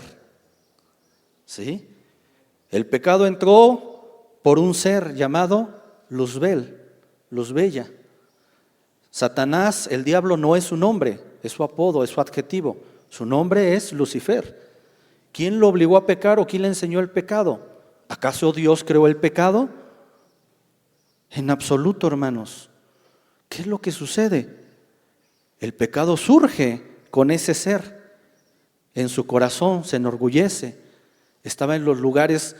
A: ¿Sí? El pecado entró por un ser llamado Luzbel, Luz Bella. Satanás, el diablo, no es su nombre, es su apodo, es su adjetivo. Su nombre es Lucifer. ¿Quién lo obligó a pecar o quién le enseñó el pecado? ¿Acaso Dios creó el pecado? En absoluto, hermanos. ¿Qué es lo que sucede? El pecado surge con ese ser. En su corazón se enorgullece. Estaba en los lugares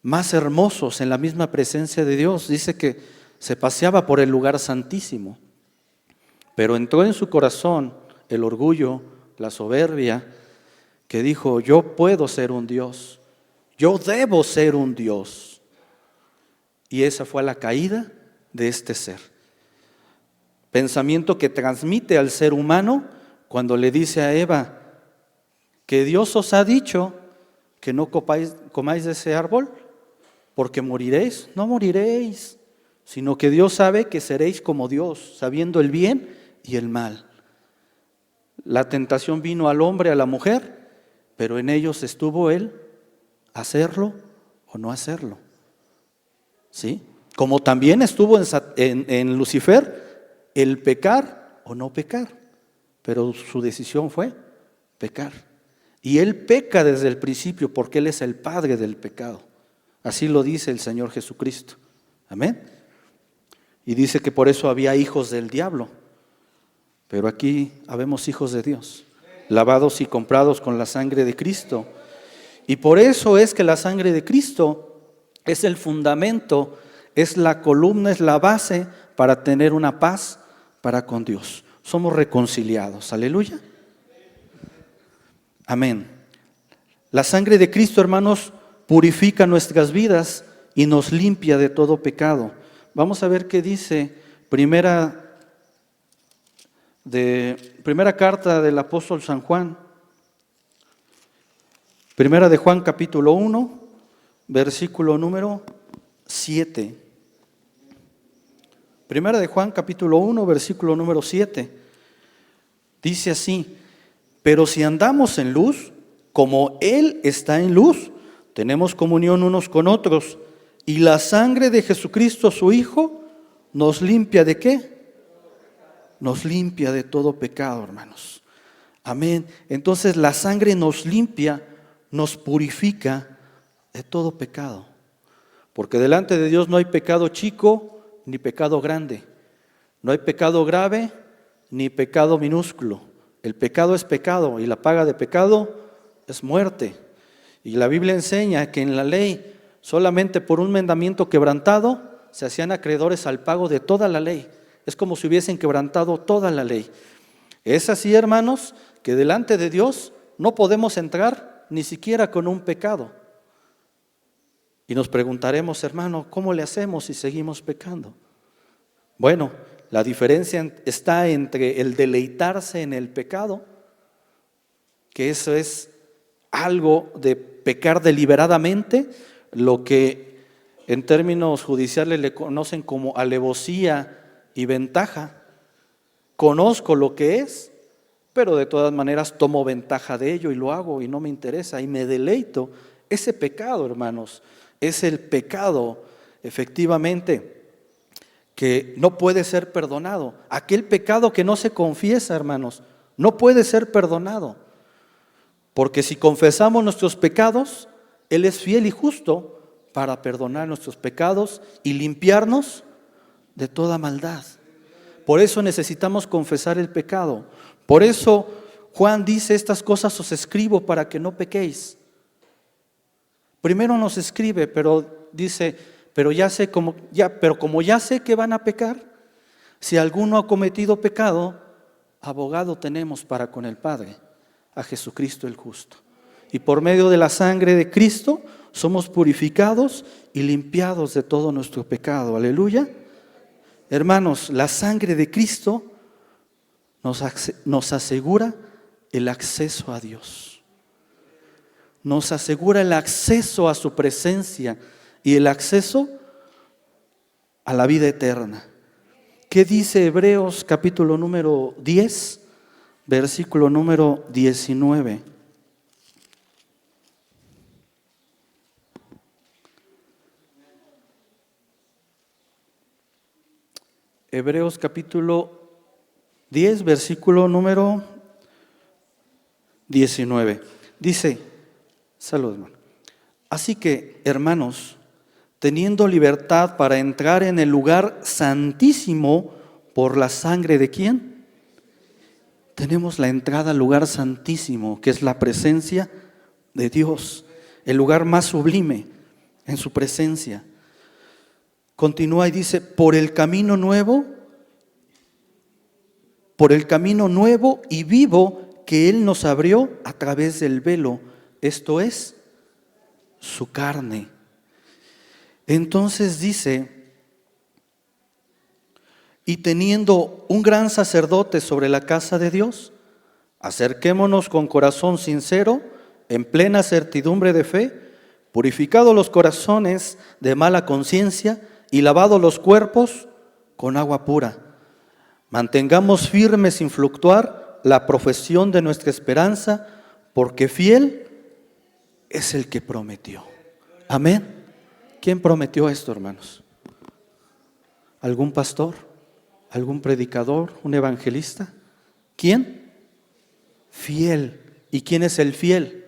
A: más hermosos, en la misma presencia de Dios. Dice que se paseaba por el lugar santísimo. Pero entró en su corazón el orgullo, la soberbia, que dijo: yo puedo ser un Dios, yo debo ser un Dios. Y esa fue la caída de este ser. Pensamiento que transmite al ser humano cuando le dice a Eva que Dios os ha dicho que no comáis de ese árbol porque moriréis. No moriréis, sino que Dios sabe que seréis como Dios, sabiendo el bien y el mal. La tentación vino al hombre, a la mujer, pero en ellos estuvo el hacerlo o no hacerlo. ¿Sí? Como también estuvo en Lucifer el pecar o no pecar, pero su decisión fue pecar. Y él peca desde el principio porque él es el padre del pecado. Así lo dice el Señor Jesucristo. Amén. Y dice que por eso había hijos del diablo. Pero aquí habemos hijos de Dios, lavados y comprados con la sangre de Cristo. Y por eso es que la sangre de Cristo es el fundamento, es la columna, es la base para tener una paz para con Dios. Somos reconciliados. Aleluya. Amén. La sangre de Cristo, hermanos, purifica nuestras vidas y nos limpia de todo pecado. Vamos a ver qué dice primera carta del apóstol San Juan. Primera de Juan capítulo 1, versículo número 7. Primera de Juan capítulo 1, versículo número 7. Dice así: pero si andamos en luz, como Él está en luz, tenemos comunión unos con otros, y la sangre de Jesucristo, su Hijo, nos limpia ¿de qué? Nos limpia de todo pecado, hermanos. Amén. Entonces la sangre nos limpia, nos purifica de todo pecado. Porque delante de Dios no hay pecado chico ni pecado grande. No hay pecado grave ni pecado minúsculo. El pecado es pecado y la paga de pecado es muerte. Y la Biblia enseña que en la ley solamente por un mandamiento quebrantado se hacían acreedores al pago de toda la ley. Es como si hubiesen quebrantado toda la ley. Es así, hermanos, que delante de Dios no podemos entrar ni siquiera con un pecado. Y nos preguntaremos, hermano, ¿cómo le hacemos si seguimos pecando? Bueno, la diferencia está entre el deleitarse en el pecado, que eso es algo de pecar deliberadamente, lo que en términos judiciales le conocen como alevosía y ventaja. Conozco lo que es, pero de todas maneras tomo ventaja de ello y lo hago y no me interesa y me deleito. Ese pecado, hermanos, es el pecado efectivamente que no puede ser perdonado. Aquel pecado que no se confiesa, hermanos, no puede ser perdonado. Porque si confesamos nuestros pecados, Él es fiel y justo para perdonar nuestros pecados y limpiarnos de toda maldad. Por eso necesitamos confesar el pecado. Por eso Juan dice: estas cosas os escribo para que no pequéis. Primero nos escribe, pero dice: pero como ya sé que van a pecar, si alguno ha cometido pecado, abogado tenemos para con el Padre, a Jesucristo el justo. Y por medio de la sangre de Cristo somos purificados y limpiados de todo nuestro pecado. Aleluya. Hermanos, la sangre de Cristo nos asegura el acceso a Dios. Nos asegura el acceso a su presencia y el acceso a la vida eterna. ¿Qué dice Hebreos capítulo número 10, versículo número 19? Hebreos capítulo 10, versículo número 19. Dice, salud, hermano. Así que, hermanos, teniendo libertad para entrar en el lugar santísimo por la sangre de ¿quién? Tenemos la entrada al lugar santísimo, que es la presencia de Dios, el lugar más sublime en su presencia. Continúa y dice, por el camino nuevo y vivo que Él nos abrió a través del velo, esto es, su carne. Entonces dice, y teniendo un gran sacerdote sobre la casa de Dios, acerquémonos con corazón sincero, en plena certidumbre de fe, purificados los corazones de mala conciencia y lavados los cuerpos con agua pura. Mantengamos firme sin fluctuar la profesión de nuestra esperanza, porque fiel es el que prometió. Amén. ¿Quién prometió esto, hermanos? ¿Algún pastor? ¿Algún predicador? ¿Un evangelista? ¿Quién? Fiel. ¿Y quién es el fiel?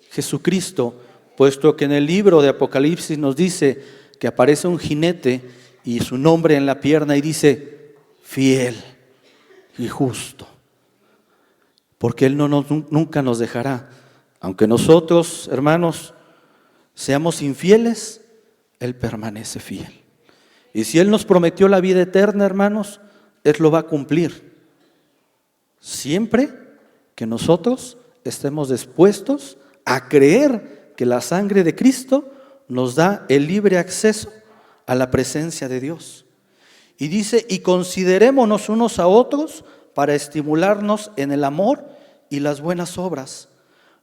A: Jesucristo, puesto que en el libro de Apocalipsis nos dice que aparece un jinete y su nombre en la pierna y dice, fiel y justo, porque Él nunca nos dejará. Aunque nosotros, hermanos, seamos infieles, Él permanece fiel. Y si Él nos prometió la vida eterna, hermanos, Él lo va a cumplir. Siempre que nosotros estemos dispuestos a creer que la sangre de Cristo nos da el libre acceso a la presencia de Dios. Y dice, y considerémonos unos a otros para estimularnos en el amor y las buenas obras,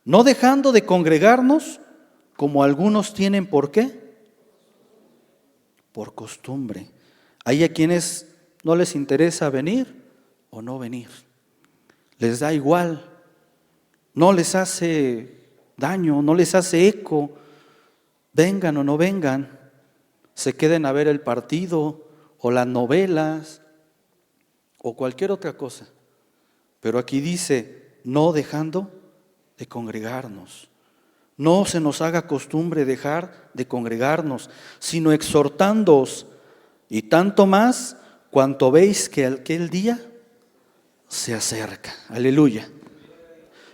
A: no dejando de congregarnos como algunos tienen, ¿por qué? Por costumbre. Hay a quienes no les interesa venir o no venir. Les da igual, no les hace daño, no les hace eco, vengan o no vengan, se queden a ver el partido o las novelas o cualquier otra cosa. Pero aquí dice, no dejando de congregarnos. No se nos haga costumbre dejar de congregarnos, sino exhortándoos, y tanto más cuanto veis que aquel día se acerca. Aleluya.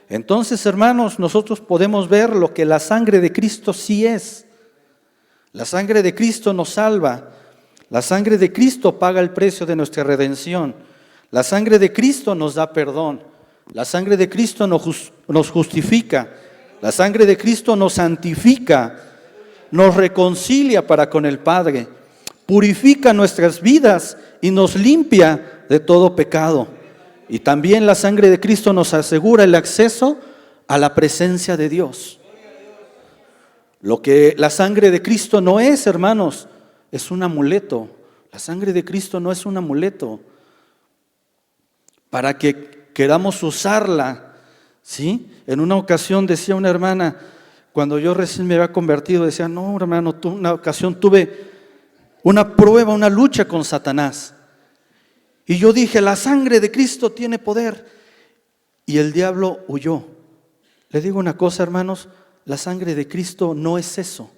A: Entonces, hermanos, nosotros podemos ver lo que la sangre de Cristo sí es. La sangre de Cristo nos salva. La sangre de Cristo paga el precio de nuestra redención. La sangre de Cristo nos da perdón. La sangre de Cristo nos justifica. La sangre de Cristo nos santifica, nos reconcilia para con el Padre, purifica nuestras vidas y nos limpia de todo pecado. Y también la sangre de Cristo nos asegura el acceso a la presencia de Dios. Lo que la sangre de Cristo no es, hermanos, es un amuleto. La sangre de Cristo no es un amuleto para que queramos usarla, ¿sí? En una ocasión decía una hermana, cuando yo recién me había convertido, decía, no, hermano, una ocasión tuve una prueba, una lucha con Satanás. Y yo dije, la sangre de Cristo tiene poder. Y el diablo huyó. Le digo una cosa, hermanos, la sangre de Cristo no es eso.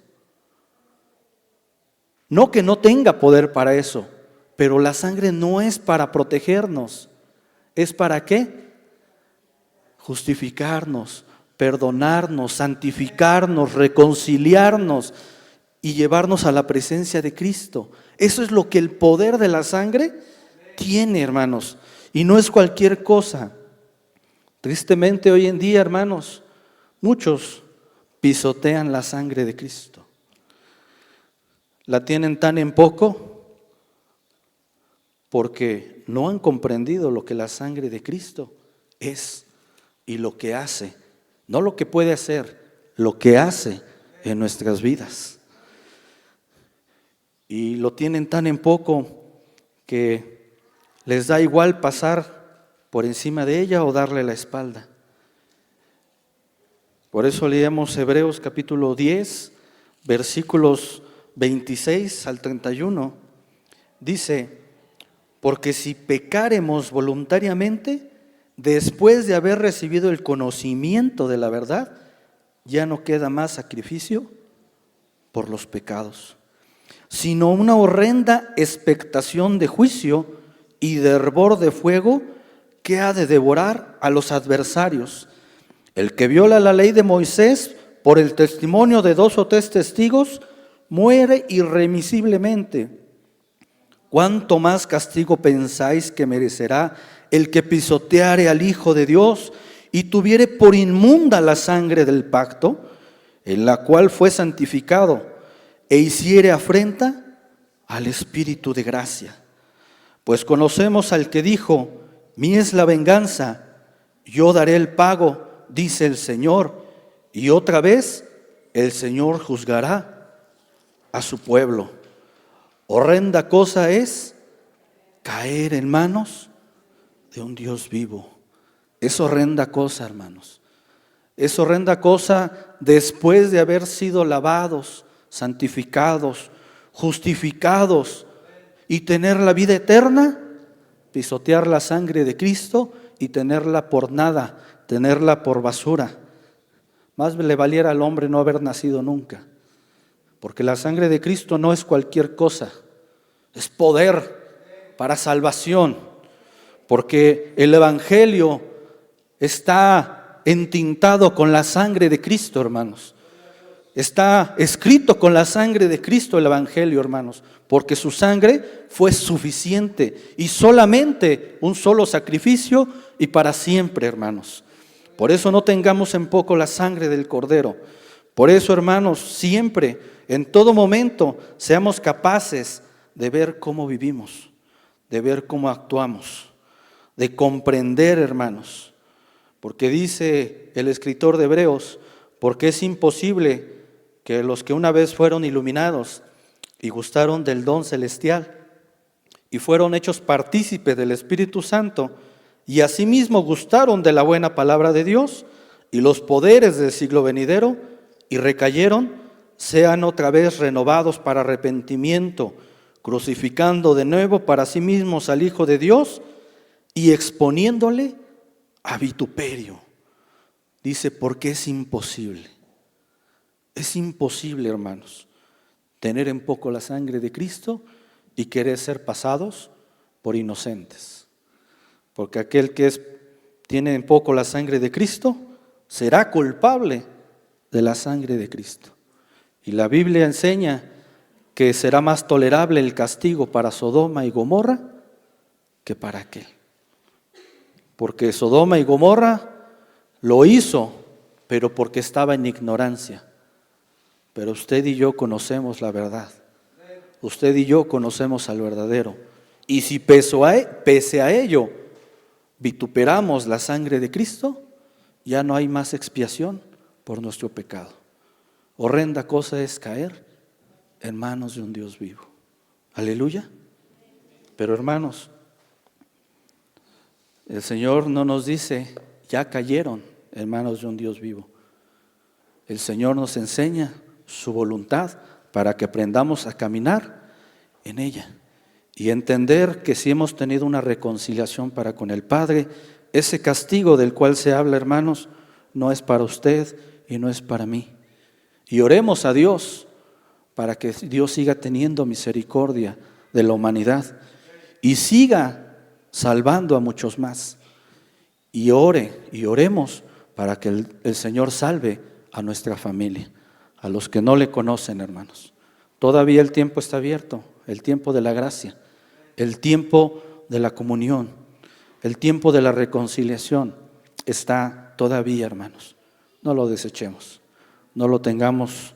A: No que no tenga poder para eso, pero la sangre no es para protegernos. ¿Es para qué? Justificarnos, perdonarnos, santificarnos, reconciliarnos y llevarnos a la presencia de Cristo. Eso es lo que el poder de la sangre tiene, hermanos, y no es cualquier cosa. Tristemente hoy en día, hermanos, muchos pisotean la sangre de Cristo. La tienen tan en poco porque no han comprendido lo que la sangre de Cristo es y lo que hace, no lo que puede hacer, lo que hace en nuestras vidas. Y lo tienen tan en poco que les da igual pasar por encima de ella o darle la espalda. Por eso leemos Hebreos capítulo 10, versículos 26 al 31. Dice: porque si pecáremos voluntariamente, después de haber recibido el conocimiento de la verdad, ya no queda más sacrificio por los pecados, sino una horrenda expectación de juicio y de hervor de fuego que ha de devorar a los adversarios. El que viola la ley de Moisés por el testimonio de 2 o 3 testigos muere irremisiblemente. ¿Cuánto más castigo pensáis que merecerá el que pisoteare al Hijo de Dios y tuviere por inmunda la sangre del pacto, en la cual fue santificado, e hiciere afrenta al Espíritu de gracia? Pues conocemos al que dijo: mí es la venganza, yo daré el pago, dice el Señor. Y otra vez el Señor juzgará a su pueblo. Horrenda cosa es caer en manos de un Dios vivo. Es horrenda cosa, hermanos. Es horrenda cosa después de haber sido lavados, santificados, justificados y tener la vida eterna, pisotear la sangre de Cristo y tenerla por nada, tenerla por basura. Más le valiera al hombre no haber nacido nunca, porque la sangre de Cristo no es cualquier cosa, es poder para salvación, porque el Evangelio está entintado con la sangre de Cristo, hermanos. Está escrito con la sangre de Cristo el Evangelio, hermanos, porque su sangre fue suficiente y solamente un solo sacrificio y para siempre, hermanos. Por eso no tengamos en poco la sangre del Cordero. Por eso, hermanos, siempre, en todo momento, seamos capaces de ver cómo vivimos, de ver cómo actuamos, de comprender, hermanos. Porque dice el escritor de Hebreos: porque es imposible que los que una vez fueron iluminados y gustaron del don celestial y fueron hechos partícipes del Espíritu Santo y asimismo gustaron de la buena palabra de Dios y los poderes del siglo venidero y recayeron, sean otra vez renovados para arrepentimiento, crucificando de nuevo para sí mismos al Hijo de Dios y exponiéndole a vituperio. Dice: porque es imposible. Es imposible, hermanos, tener en poco la sangre de Cristo y querer ser pasados por inocentes. Porque aquel que tiene en poco la sangre de Cristo será culpable de la sangre de Cristo. Y la Biblia enseña que será más tolerable el castigo para Sodoma y Gomorra que para aquel. Porque Sodoma y Gomorra lo hizo, pero porque estaba en ignorancia. Pero usted y yo conocemos la verdad. Usted y yo conocemos al verdadero. Y si pese a ello vituperamos la sangre de Cristo, ya no hay más expiación por nuestro pecado. Horrenda cosa es caer en manos de un Dios vivo. Aleluya. Pero hermanos, el Señor no nos dice: ya cayeron en manos de un Dios vivo. El Señor nos enseña su voluntad para que aprendamos a caminar en ella y entender que si hemos tenido una reconciliación para con el Padre, ese castigo del cual se habla, hermanos, no es para usted y no es para mí. Y oremos a Dios para que Dios siga teniendo misericordia de la humanidad y siga salvando a muchos más. Y oremos para que el Señor salve a nuestra familia, a los que no le conocen, hermanos. Todavía el tiempo está abierto, el tiempo de la gracia, el tiempo de la comunión, el tiempo de la reconciliación está todavía, hermanos. No lo desechemos, no lo tengamos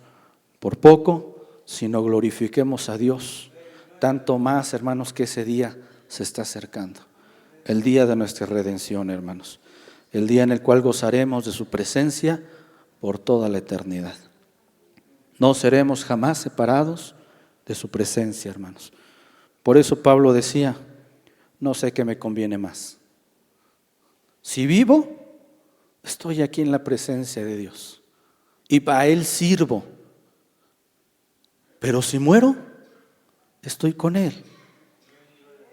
A: por poco, sino glorifiquemos a Dios. Tanto más, hermanos, que ese día se está acercando, el día de nuestra redención, hermanos. el día en el cual gozaremos de su presencia por toda la eternidad. No seremos jamás separados de su presencia, hermanos. Por eso Pablo decía, no sé qué me conviene más. Si vivo, estoy aquí en la presencia de Dios y para Él sirvo. Pero si muero, estoy con Él.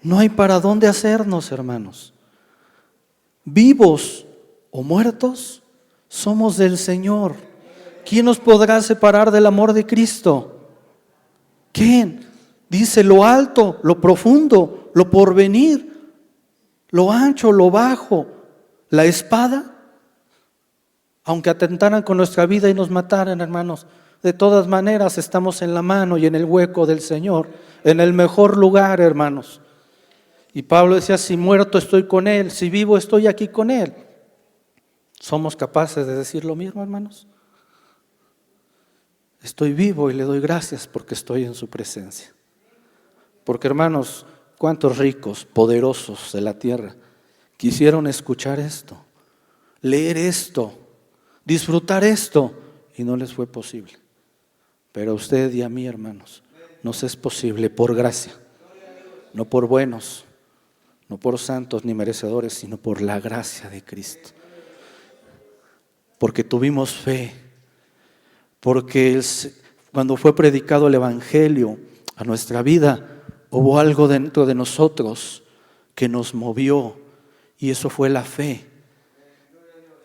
A: No hay para dónde hacernos, hermanos. Vivos o muertos, somos del Señor. ¿Quién nos podrá separar del amor de Cristo? ¿Quién? Dice lo alto, lo profundo, lo porvenir, lo ancho, lo bajo, la espada. Aunque atentaran con nuestra vida y nos mataran, hermanos, de todas maneras estamos en la mano y en el hueco del Señor, en el mejor lugar, hermanos. Y Pablo decía, si muerto estoy con Él, si vivo estoy aquí con Él. ¿Somos capaces de decir lo mismo, hermanos? Estoy vivo y le doy gracias porque estoy en su presencia. Porque, hermanos, cuántos ricos, poderosos de la tierra quisieron escuchar esto, leer esto, disfrutar esto, y no les fue posible. Pero a usted y a mí, hermanos, nos es posible por gracia, no por buenos, no por santos ni merecedores, sino por la gracia de Cristo. Porque tuvimos fe, porque cuando fue predicado el Evangelio a nuestra vida, hubo algo dentro de nosotros que nos movió, y eso fue la fe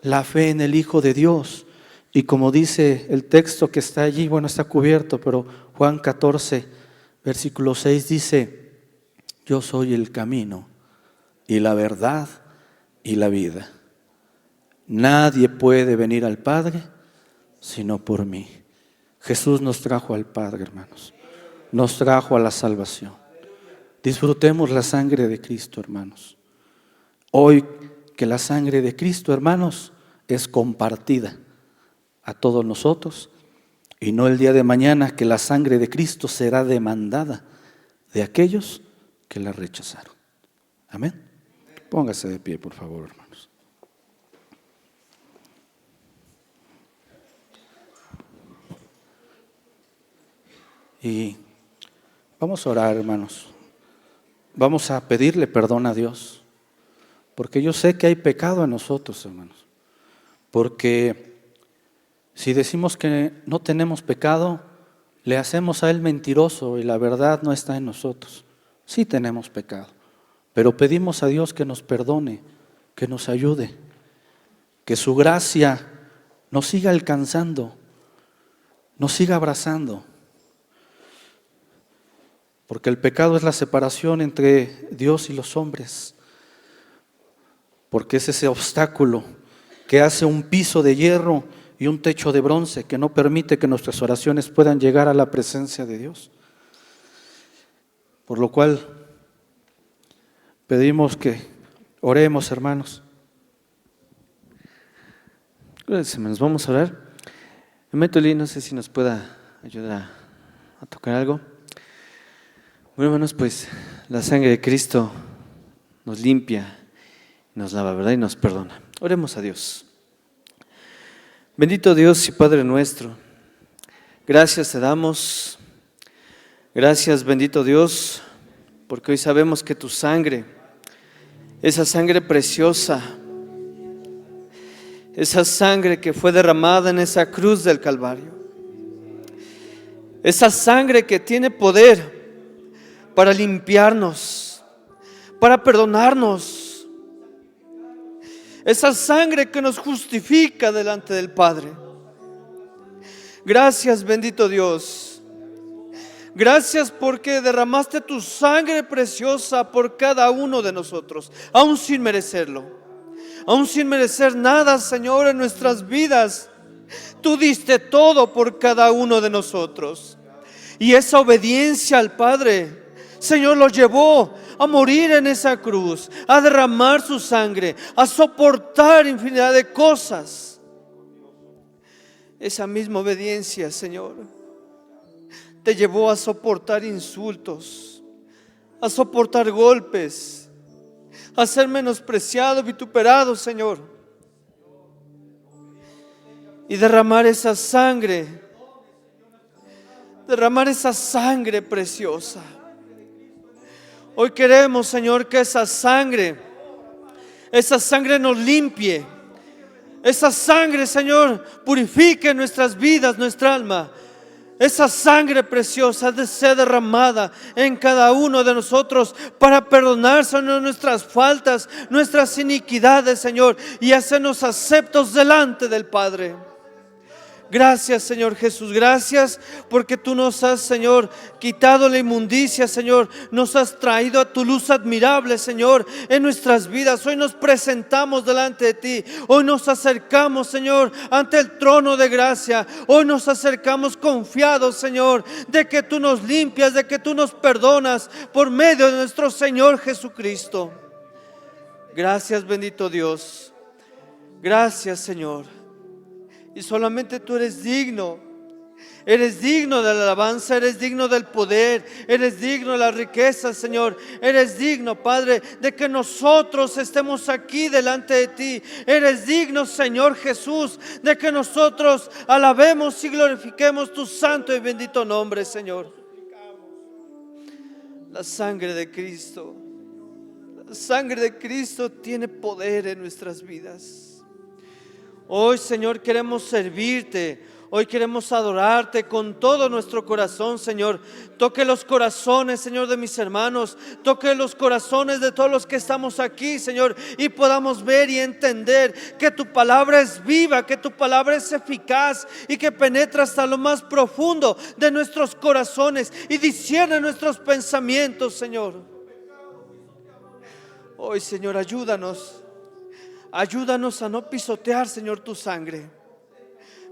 A: en el Hijo de Dios. Y como dice el texto que está allí, bueno, está cubierto, pero Juan 14, versículo 6 dice, yo soy el camino y la verdad y la vida. Nadie puede venir al Padre sino por mí. Jesús nos trajo al Padre, hermanos. Nos trajo a la salvación. Disfrutemos la sangre de Cristo, hermanos. Hoy que la sangre de Cristo, hermanos, es compartida a todos nosotros, y no el día de mañana que la sangre de Cristo será demandada de aquellos que la rechazaron. Amén. Póngase de pie, por favor, hermanos. Y vamos a orar, hermanos. Vamos a pedirle perdón a Dios, porque yo sé que hay pecado en nosotros, hermanos. Porque si decimos que no tenemos pecado, le hacemos a Él mentiroso y la verdad no está en nosotros. Sí tenemos pecado, pero pedimos a Dios que nos perdone, que nos ayude, que su gracia nos siga alcanzando, nos siga abrazando. Porque el pecado es la separación entre Dios y los hombres. Porque es ese obstáculo que hace un piso de hierro y un techo de bronce que no permite que nuestras oraciones puedan llegar a la presencia de Dios. Por lo cual pedimos que oremos, hermanos.
B: Gracias, hermanos. Vamos a orar. Metoli, no sé si nos pueda ayudar a tocar algo. Bueno, hermanos, pues la sangre de Cristo nos limpia, nos lava, ¿verdad? Y nos perdona. Oremos a Dios. Bendito Dios y Padre nuestro, gracias te damos. Gracias, bendito Dios, porque hoy sabemos que tu sangre, esa sangre preciosa, esa sangre que fue derramada en esa cruz del Calvario, esa sangre que tiene poder para limpiarnos, para perdonarnos, esa sangre que nos justifica delante del Padre. Gracias, bendito Dios. Gracias porque derramaste tu sangre preciosa por cada uno de nosotros, aún sin merecerlo, aún sin merecer nada, Señor, en nuestras vidas. Tú diste todo por cada uno de nosotros. Y esa obediencia al Padre, Señor, lo llevó a morir en esa cruz, a derramar su sangre, a soportar infinidad de cosas. Esa misma obediencia, Señor, te llevó a soportar insultos, a soportar golpes, a ser menospreciado, vituperado, Señor. y derramar esa sangre preciosa. Hoy queremos, Señor, que esa sangre nos limpie. Esa sangre, Señor, purifique nuestras vidas, nuestra alma. Esa sangre preciosa de ser derramada en cada uno de nosotros para perdonar, Señor, nuestras faltas, nuestras iniquidades, Señor, y hacernos aceptos delante del Padre. Gracias, Señor Jesús, gracias porque tú nos has, Señor, quitado la inmundicia, Señor. Nos has traído a tu luz admirable, Señor, en nuestras vidas. Hoy nos presentamos delante de ti. Hoy nos acercamos, Señor, ante el trono de gracia. Hoy nos acercamos confiados, Señor, de que tú nos limpias, de que tú nos perdonas por medio de nuestro Señor Jesucristo. Gracias, bendito Dios. Gracias, Señor. Y solamente tú eres digno de la alabanza, eres digno del poder, eres digno de las riquezas, Señor. Eres digno, Padre, de que nosotros estemos aquí delante de ti. Eres digno, Señor Jesús, de que nosotros alabemos y glorifiquemos tu santo y bendito nombre, Señor. La sangre de Cristo tiene poder en nuestras vidas. Hoy, Señor, queremos servirte. Hoy queremos adorarte con todo nuestro corazón, Señor. Toque los corazones, Señor, de mis hermanos. Toque los corazones de todos los que estamos aquí, Señor. Y podamos ver y entender que tu palabra es viva, que tu palabra es eficaz y que penetra hasta lo más profundo de nuestros corazones y discierne nuestros pensamientos, Señor. Hoy, Señor, ayúdanos a no pisotear, Señor, tu sangre.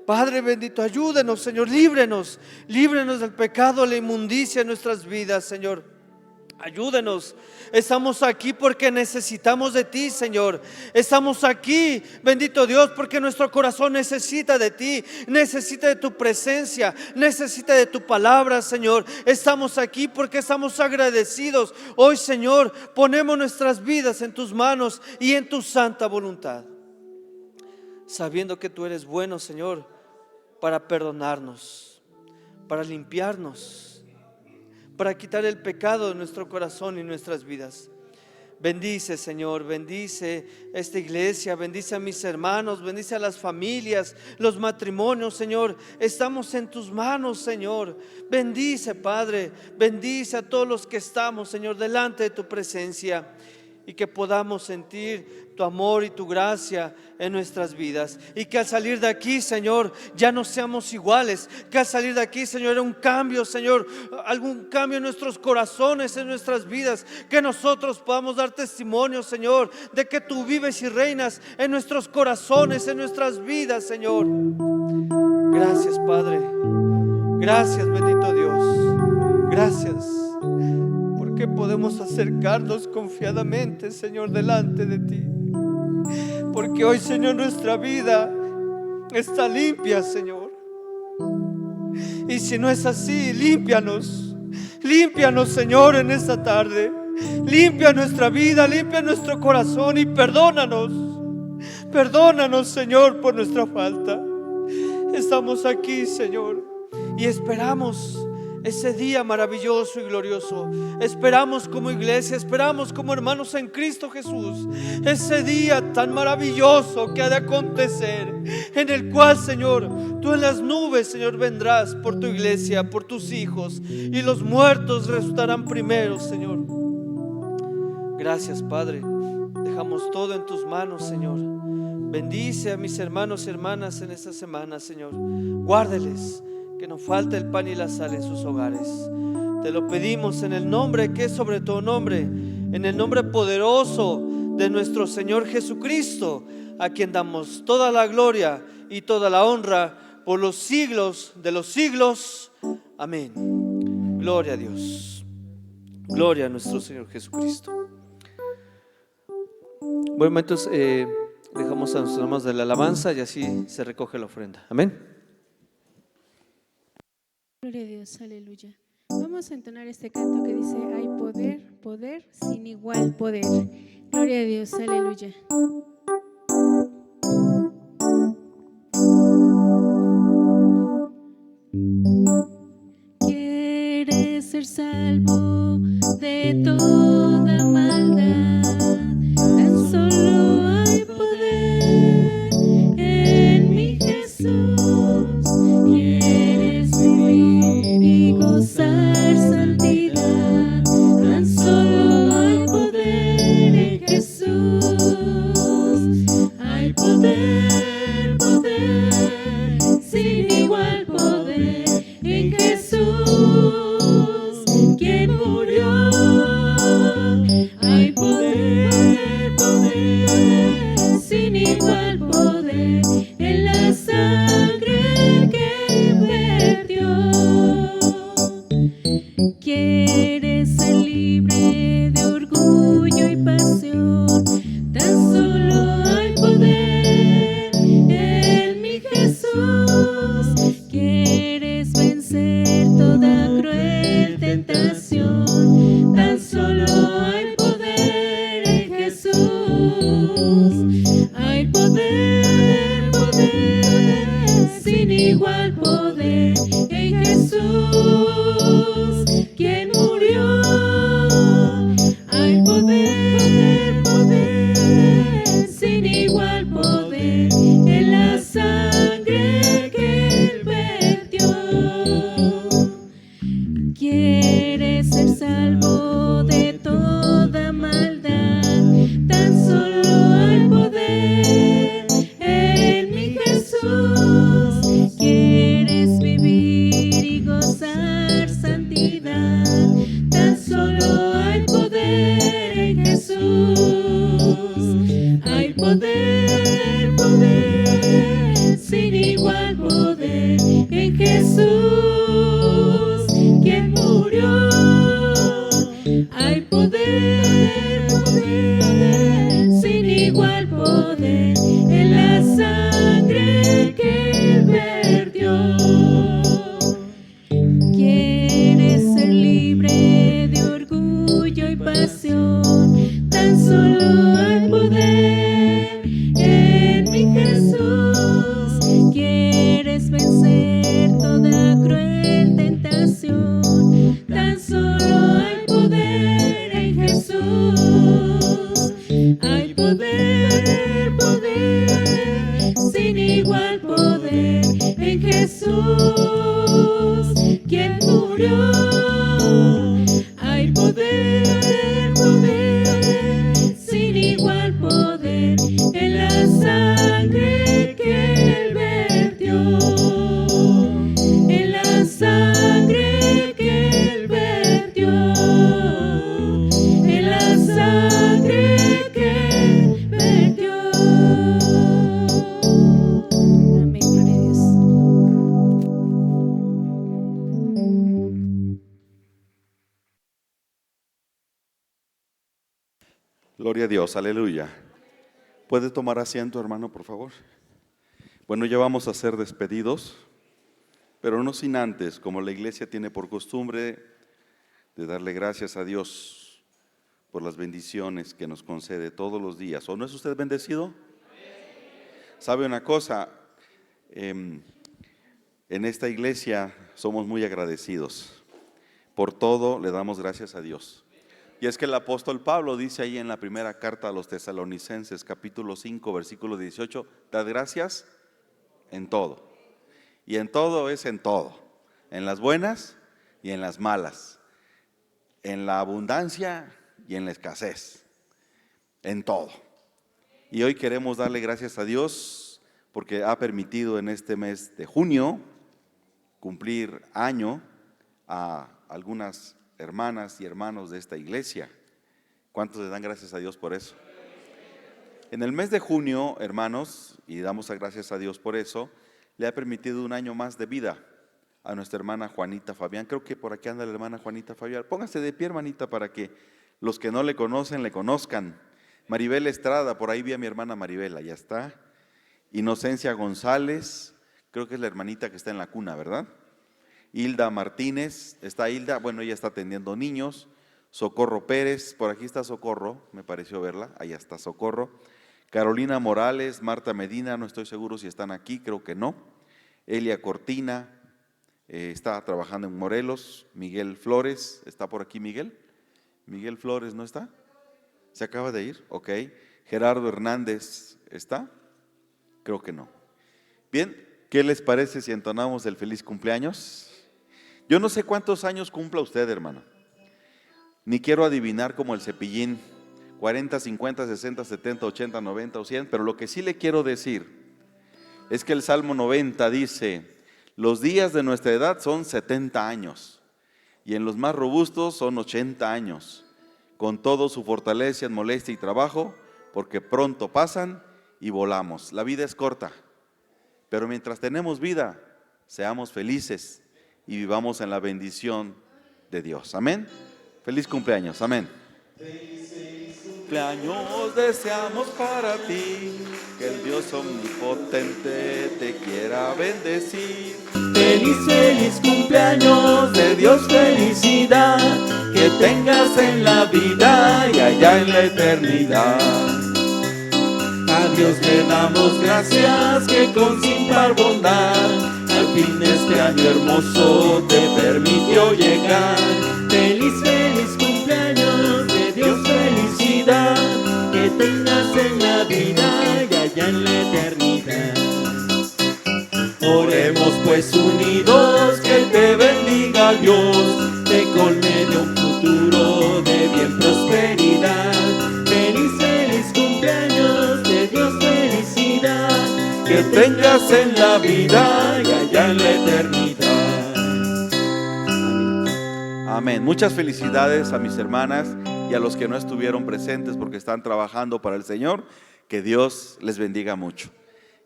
B: Padre bendito, ayúdenos, Señor, líbrenos del pecado, la inmundicia en nuestras vidas, Señor. Ayúdenos. Estamos aquí porque necesitamos de ti, Señor. Estamos aquí, bendito Dios, porque nuestro corazón necesita de ti, necesita de tu presencia, necesita de tu palabra, Señor. Estamos aquí porque estamos agradecidos. Hoy, Señor, ponemos nuestras vidas en tus manos y en tu santa voluntad, sabiendo que tú eres bueno, Señor, para perdonarnos, para limpiarnos, para quitar el pecado de nuestro corazón y nuestras vidas. Bendice, Señor, bendice esta iglesia, bendice a mis hermanos, bendice a las familias, los matrimonios, Señor. Estamos en tus manos, Señor. Bendice, Padre, bendice a todos los que estamos, Señor, delante de tu presencia, y que podamos sentir tu amor y tu gracia en nuestras vidas, y que al salir de aquí, Señor, ya no seamos iguales. Que al salir de aquí, Señor, haya un cambio, Señor, algún cambio en nuestros corazones, en nuestras vidas. Que nosotros podamos dar testimonio, Señor, de que tú vives y reinas en nuestros corazones, en nuestras vidas, Señor. Gracias, Padre. Gracias, bendito Dios. Gracias porque podemos acercarnos confiadamente, Señor, delante de ti. Porque hoy, Señor, nuestra vida está limpia, Señor. Y si no es así, límpianos, Señor, en esta tarde. Limpia nuestra vida, limpia nuestro corazón y perdónanos, Señor, por nuestra falta. Estamos aquí, Señor, y esperamos ese día maravilloso y glorioso. Esperamos como iglesia, esperamos como hermanos en Cristo Jesús, ese día tan maravilloso que ha de acontecer, en el cual, Señor, tú en las nubes, Señor, vendrás por tu iglesia, por tus hijos, y los muertos resucitarán primero, Señor. Gracias, Padre. Dejamos todo en tus manos, Señor. Bendice a mis hermanos y hermanas en esta semana, Señor. Guárdeles, que no falte el pan y la sal en sus hogares. Te lo pedimos en el nombre que es sobre todo nombre, en el nombre poderoso de nuestro Señor Jesucristo, a quien damos toda la gloria y toda la honra por los siglos de los siglos. Amén. Gloria a Dios. Gloria a nuestro Señor Jesucristo. Bueno, entonces dejamos a nuestros hermanos de la alabanza y así se recoge la ofrenda. Amén.
C: Gloria a Dios, aleluya. Vamos a entonar este canto que dice: hay poder, poder, sin igual poder. Gloria a Dios, aleluya. ser salvo de toda maldad. Tan solo hay poder en mi Jesús. Quieres vivir y gozar santidad. Tan solo hay poder en Jesús. Hay poder, poder, sin igual poder en Jesús, quien murió. Hay poder, poder, sin igual poder en la sangre que vertió. Quieres ser libre de orgullo y pasión. Tan solo hay poder en mi Jesús. Quieres vencer toda cruel tentación. Tan solo hay poder en Jesús. Hay poder, poder, sin igual poder en Jesús, quien murió. Hay poder, poder, sin igual poder en la sangre que Él vertió. Quieres ser salvo de toda maldad. Tan solo hay poder en mi Jesús. Quieres vivir y gozar santidad. Tan solo hay poder en Jesús. Hay poder, poder, sin igual poder en Jesús, quien murió. Hay poder, poder, sin igual poder en la sangre que Él vertió. Quieres ser libre de orgullo y pasión. Tan solo hay poder en mi Jesús. Quieres vencer toda cruel tentación. Tan solo hay poder en Jesús. Hay poder, poder, sin igual poder en Jesús, quien murió. Hay poder, poder, sin igual poder en la sangre que Él vertió. En la sangre que Él vertió. En la sangre que Él vertió. Amén, gloria a Dios.
D: Gloria a Dios, aleluya. ¿Puede tomar asiento, hermano, por favor? Bueno, ya vamos a ser despedidos, pero no sin antes, como la iglesia tiene por costumbre, de darle gracias a Dios por las bendiciones que nos concede todos los días. ¿O no es usted bendecido? ¿Sabe una cosa? En esta iglesia somos muy agradecidos. Por todo le damos gracias a Dios. Y es que el apóstol Pablo dice ahí en la primera carta a los Tesalonicenses, capítulo 5, versículo 18, dad gracias en todo. Y en todo es en todo, en las buenas y en las malas, en la abundancia y en la escasez, en todo. Y hoy queremos darle gracias a Dios porque ha permitido en este mes de junio cumplir año a algunas hermanas y hermanos de esta iglesia. ¿Cuántos le dan gracias a Dios por eso? En el mes de junio, hermanos, y damos gracias a Dios por eso, le ha permitido un año más de vida a nuestra hermana Juanita Fabián. Creo que por aquí anda la hermana Juanita Fabián. Póngase de pie, hermanita, para que los que no le conocen, le conozcan. Maribel Estrada, por ahí vi a mi hermana Maribel, allá está. Inocencia González, creo que es la hermanita que está en la cuna, ¿verdad? Hilda Martínez, está Hilda, bueno, ella está atendiendo niños. Socorro Pérez, por aquí está Socorro, me pareció verla, allá está Socorro. Carolina Morales, Marta Medina, no estoy seguro si están aquí, creo que no. Elia Cortina, está trabajando en Morelos. Miguel Flores, ¿está por aquí Miguel? Miguel Flores, ¿no está? ¿Se acaba de ir? Ok. Gerardo Hernández, ¿está? Creo que no. Bien, ¿qué les parece si entonamos el feliz cumpleaños? Yo no sé cuántos años cumpla usted, hermano. Ni quiero adivinar como el cepillín, 40, 50, 60, 70, 80, 90 o 100, pero lo que sí le quiero decir es que el Salmo 90 dice: los días de nuestra edad son 70 años y en los más robustos son 80 años, con todo su fortaleza, molestia y trabajo, porque pronto pasan y volamos. La vida es corta, pero mientras tenemos vida, seamos felices y vivamos en la bendición de Dios. Amén. Feliz cumpleaños. Amén. Feliz cumpleaños deseamos para ti, que el Dios omnipotente te quiera bendecir.
E: Feliz, feliz cumpleaños, de Dios felicidad, que tengas en la vida y allá en la eternidad. A Dios le damos gracias que con sin par bondad, al fin este año hermoso te permitió llegar. Feliz, feliz cumpleaños, de Dios felicidad, que tengas en la vida y allá en la eternidad. Oremos pues unidos, que te bendiga Dios, te colme de un futuro de bien prosperidad. Feliz, feliz cumpleaños, de Dios felicidad, que tengas en la vida y allá en la eternidad.
D: Amén. Muchas felicidades a mis hermanas y a los que no estuvieron presentes porque están trabajando para el Señor. Que Dios les bendiga mucho.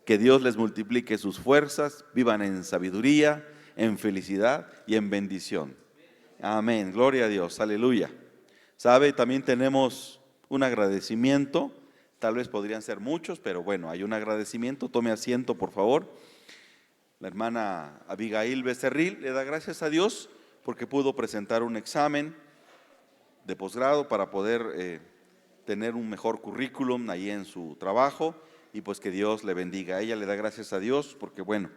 D: Que Dios les multiplique sus fuerzas, vivan en sabiduría, en felicidad y en bendición. Amén, gloria a Dios, aleluya. ¿Sabe? También tenemos un agradecimiento, tal vez podrían ser muchos, pero bueno, hay un agradecimiento. Tome asiento, por favor. La hermana Abigail Becerril le da gracias a Dios porque pudo presentar un examen de posgrado para poder tener un mejor currículum ahí en su trabajo. Y pues que Dios le bendiga. Ella le da gracias a Dios porque bueno,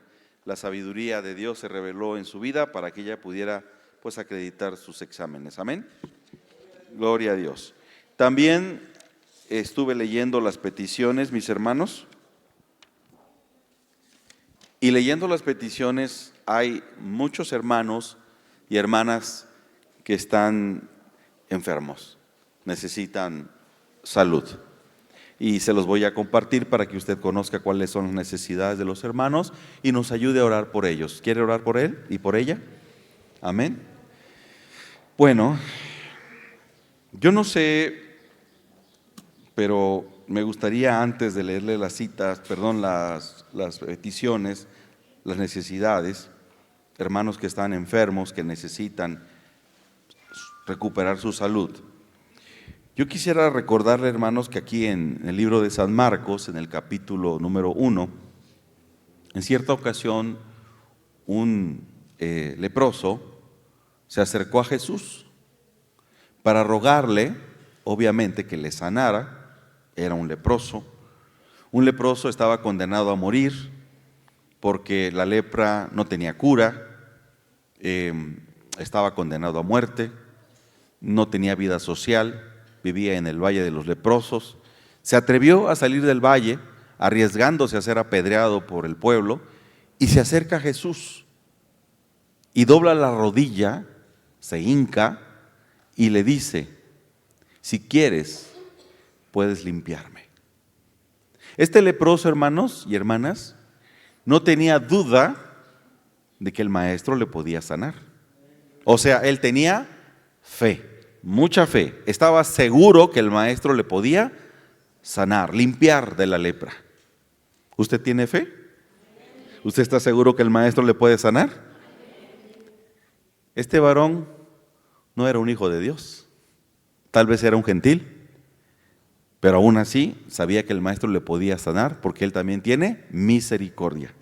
D: la sabiduría de Dios se reveló en su vida para que ella pudiera pues acreditar sus exámenes. Amén. Gloria a Dios. También estuve leyendo las peticiones, mis hermanos, y leyendo las peticiones hay muchos hermanos y hermanas que están enfermos, necesitan salud. Y se los voy a compartir para que usted conozca cuáles son las necesidades de los hermanos y nos ayude a orar por ellos. ¿Quiere orar por él y por ella? Amén. Bueno, yo no sé, pero me gustaría antes de leerle las citas, las peticiones, las necesidades, hermanos que están enfermos, que necesitan recuperar su salud. Yo quisiera recordarle, hermanos, que aquí en el libro de San Marcos, en el capítulo número 1, en cierta ocasión un leproso se acercó a Jesús para rogarle, obviamente, que le sanara. Era un leproso. Un leproso estaba condenado a morir porque la lepra no tenía cura, estaba condenado a muerte, no tenía vida social. Vivía en el valle de los leprosos, se atrevió a salir del valle, arriesgándose a ser apedreado por el pueblo, y se acerca a Jesús, y dobla la rodilla, se hinca, y le dice: si quieres, puedes limpiarme. Este leproso, hermanos y hermanas, no tenía duda de que el maestro le podía sanar. O sea, él tenía fe. Mucha fe, estaba seguro que el maestro le podía sanar, limpiar de la lepra. ¿Usted tiene fe? ¿Usted está seguro que el maestro le puede sanar? Este varón no era un hijo de Dios, tal vez era un gentil, pero aún así sabía que el maestro le podía sanar porque él también tiene misericordia.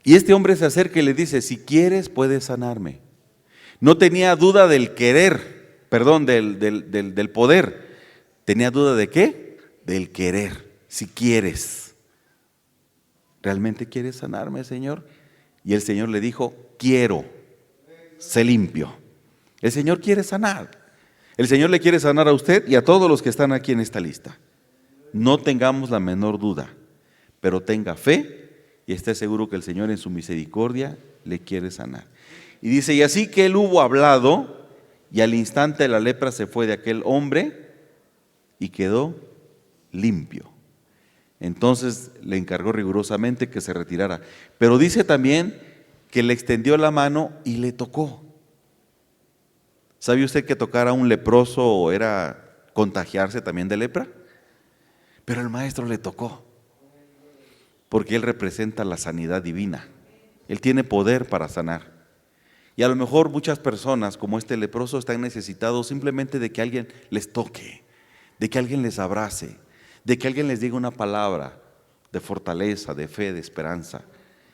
D: Y este hombre se acerca y le dice: si quieres, puedes sanarme. No tenía duda del querer. Del poder. ¿Tenía duda de qué? Del querer. Si quieres. ¿Realmente quieres sanarme, Señor? Y el Señor le dijo: quiero, sé limpio. El Señor quiere sanar. El Señor le quiere sanar a usted y a todos los que están aquí en esta lista. No tengamos la menor duda, pero tenga fe y esté seguro que el Señor en su misericordia le quiere sanar. Y dice, y así que él hubo hablado, y al instante la lepra se fue de aquel hombre y quedó limpio. Entonces le encargó rigurosamente que se retirara. Pero dice también que le extendió la mano y le tocó. ¿Sabe usted que tocar a un leproso era contagiarse también de lepra? Pero el maestro le tocó, porque él representa la sanidad divina. Él tiene poder para sanar. Y a lo mejor muchas personas, como este leproso, están necesitados simplemente de que alguien les toque, de que alguien les abrace, de que alguien les diga una palabra de fortaleza, de fe, de esperanza,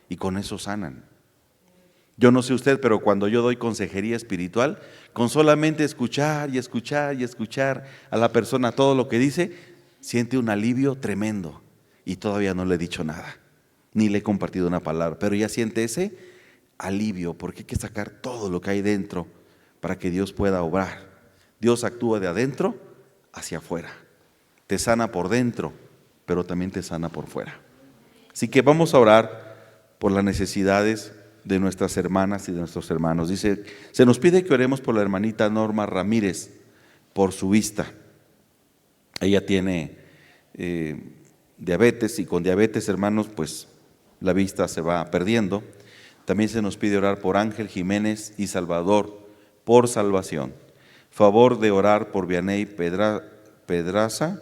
D: y con eso sanan. Yo no sé usted, pero cuando yo doy consejería espiritual, con solamente escuchar y escuchar y escuchar a la persona todo lo que dice, siente un alivio tremendo. Y todavía no le he dicho nada, ni le he compartido una palabra, pero ya siente ese alivio, porque hay que sacar todo lo que hay dentro para que Dios pueda obrar. Dios actúa de adentro hacia afuera. Te sana por dentro, pero también te sana por fuera. Así que vamos a orar por las necesidades de nuestras hermanas y de nuestros hermanos. Dice, se nos pide que oremos por la hermanita Norma Ramírez, por su vista. Ella tiene diabetes, y con diabetes, hermanos, pues la vista se va perdiendo. También se nos pide orar por Ángel Jiménez y Salvador, por salvación. Favor de orar por Vianey Pedraza,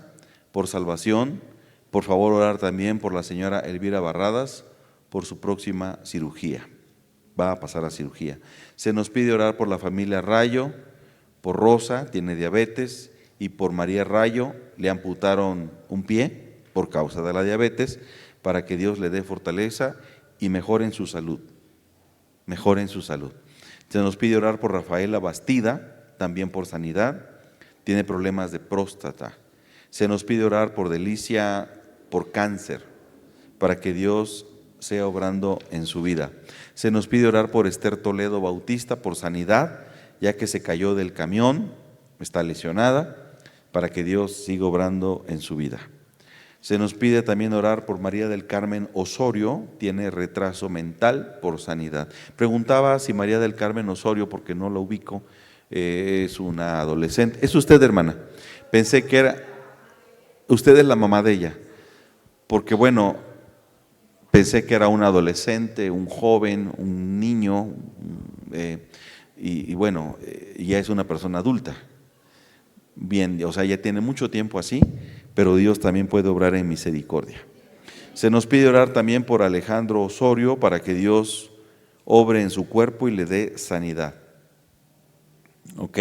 D: por salvación. Por favor, orar también por la señora Elvira Barradas, por su próxima cirugía. Va a pasar a cirugía. Se nos pide orar por la familia Rayo, por Rosa, tiene diabetes, y por María Rayo, le amputaron un pie por causa de la diabetes, para que Dios le dé fortaleza y mejore en su salud. Mejore en su salud. Se nos pide orar por Rafaela Bastida, también por sanidad, tiene problemas de próstata. Se nos pide orar por Delicia, por cáncer, para que Dios sea obrando en su vida. Se nos pide orar por Esther Toledo Bautista, por sanidad, ya que se cayó del camión, está lesionada, para que Dios siga obrando en su vida. Se nos pide también orar por María del Carmen Osorio, tiene retraso mental, por sanidad. Preguntaba si María del Carmen Osorio, porque no la ubico, es una adolescente. ¿Es usted, hermana? Pensé que era, usted es la mamá de ella, porque bueno, pensé que era un adolescente, un joven, un niño, y bueno, ya es una persona adulta. Bien, o sea, ya tiene mucho tiempo así, pero Dios también puede obrar en misericordia. Se nos pide orar también por Alejandro Osorio, para que Dios obre en su cuerpo y le dé sanidad. ¿Ok?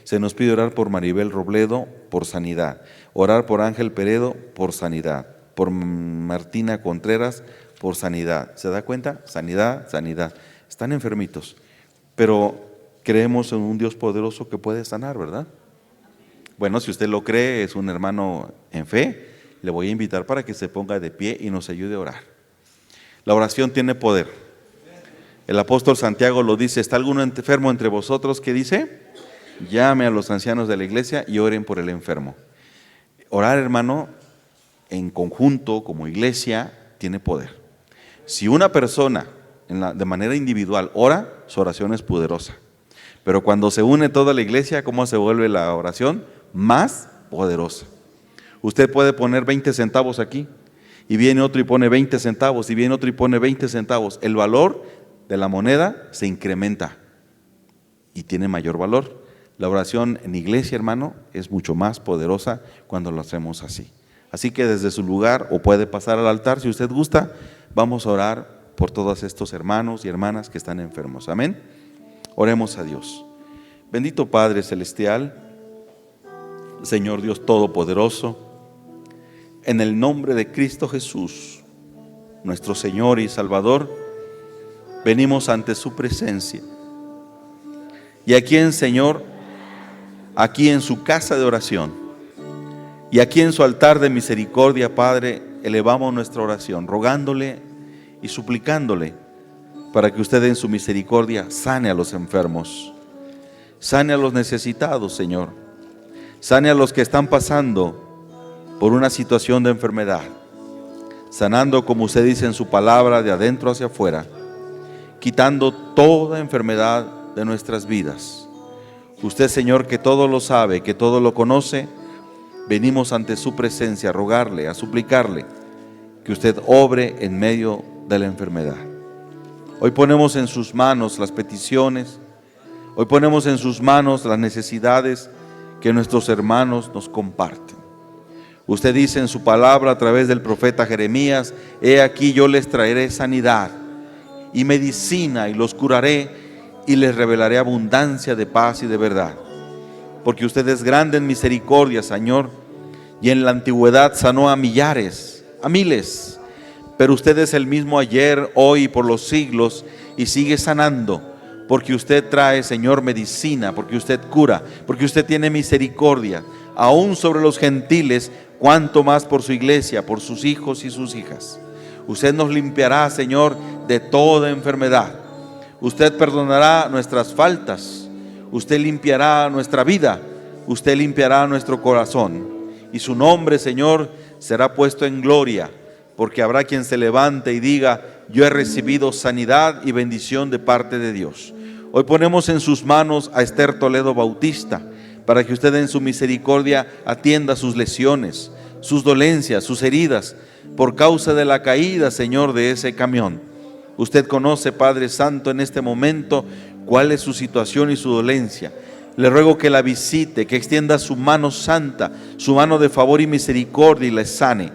D: Se nos pide orar por Maribel Robledo, por sanidad. Orar por Ángel Peredo, por sanidad. Por Martina Contreras, por sanidad. ¿Se da cuenta? Sanidad, sanidad. Están enfermitos, pero creemos en un Dios poderoso que puede sanar, ¿verdad? Bueno, si usted lo cree, es un hermano en fe, le voy a invitar para que se ponga de pie y nos ayude a orar. La oración tiene poder. El apóstol Santiago lo dice, ¿está alguno enfermo entre vosotros? ¿Qué dice? Llame a los ancianos de la iglesia y oren por el enfermo. Orar, hermano, en conjunto, como iglesia, tiene poder. Si una persona de manera individual ora, su oración es poderosa. Pero cuando se une toda la iglesia, ¿cómo se vuelve la oración? Más poderosa. Usted puede poner 20 centavos aquí, y viene otro y pone 20 centavos, y viene otro y pone 20 centavos. El valor de la moneda se incrementa y tiene mayor valor. La oración en iglesia, hermano, es mucho más poderosa cuando lo hacemos así. Así que desde su lugar, o puede pasar al altar si usted gusta, vamos a orar por todos estos hermanos y hermanas que están enfermos. Amén. Oremos a Dios. Bendito Padre Celestial, Señor Dios Todopoderoso, en el nombre de Cristo Jesús, nuestro Señor y Salvador, venimos ante su presencia. Y aquí, Señor, aquí en su casa de oración, y aquí en su altar de misericordia, Padre, elevamos nuestra oración, rogándole y suplicándole para que usted en su misericordia sane a los enfermos, sane a los necesitados, Señor, sane a los que están pasando por una situación de enfermedad, sanando, como usted dice en su palabra, de adentro hacia afuera, quitando toda enfermedad de nuestras vidas. Usted, Señor, que todo lo sabe, que todo lo conoce, venimos ante su presencia a rogarle, a suplicarle que usted obre en medio de la enfermedad. Hoy ponemos en sus manos las peticiones, hoy ponemos en sus manos las necesidades que nuestros hermanos nos comparten. Usted dice en su palabra a través del profeta Jeremías: he aquí yo les traeré sanidad y medicina y los curaré y les revelaré abundancia de paz y de verdad. Porque usted es grande en misericordia, Señor, y en la antigüedad sanó a millares, a miles. Pero usted es el mismo ayer, hoy y por los siglos, y sigue sanando, porque usted trae, Señor, medicina, porque usted cura, porque usted tiene misericordia, aún sobre los gentiles, cuanto más por su iglesia, por sus hijos y sus hijas. Usted nos limpiará, Señor, de toda enfermedad. Usted perdonará nuestras faltas. Usted limpiará nuestra vida. Usted limpiará nuestro corazón. Y su nombre, Señor, será puesto en gloria, porque habrá quien se levante y diga: yo he recibido sanidad y bendición de parte de Dios. Hoy ponemos en sus manos a Esther Toledo Bautista, para que usted en su misericordia atienda sus lesiones, sus dolencias, sus heridas, por causa de la caída, Señor, de ese camión. Usted conoce, Padre Santo, en este momento cuál es su situación y su dolencia. Le ruego que la visite, que extienda su mano santa, su mano de favor y misericordia, y la sane.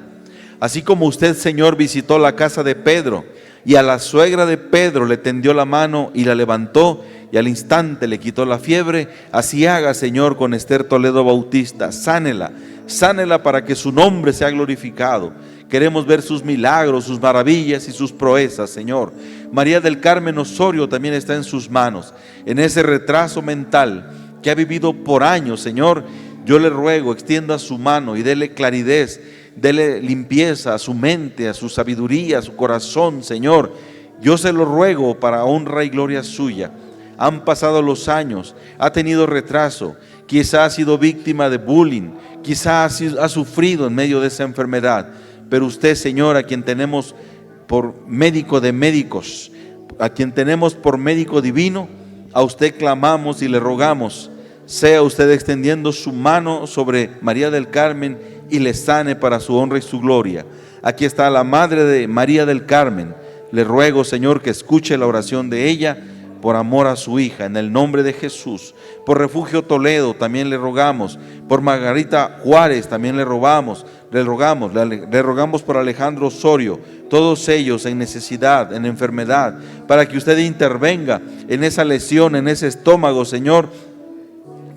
D: Así como usted, Señor, visitó la casa de Pedro y a la suegra de Pedro le tendió la mano y la levantó, y al instante le quitó la fiebre, así haga, Señor, con Esther Toledo Bautista. Sánela, sánela para que su nombre sea glorificado. Queremos ver sus milagros, sus maravillas y sus proezas, Señor. María del Carmen Osorio también está en sus manos, en ese retraso mental que ha vivido por años, Señor. Yo le ruego, extienda su mano y dele claridad, dele limpieza a su mente, a su sabiduría, a su corazón, Señor. Yo se lo ruego para honra y gloria suya. Han pasado los años, ha tenido retraso, quizá ha sido víctima de bullying, quizá ha sufrido en medio de esa enfermedad. Pero usted, Señor, a quien tenemos por médico de médicos, a quien tenemos por médico divino, a usted clamamos y le rogamos: sea usted extendiendo su mano sobre María del Carmen y le sane para su honra y su gloria. Aquí está la madre de María del Carmen. Le ruego, Señor, que escuche la oración de ella por amor a su hija, en el nombre de Jesús. Por Refugio Toledo también le rogamos. Por Margarita Juárez también le rogamos por Alejandro Osorio. Todos ellos en necesidad, en enfermedad, para que usted intervenga en esa lesión, en ese estómago, Señor,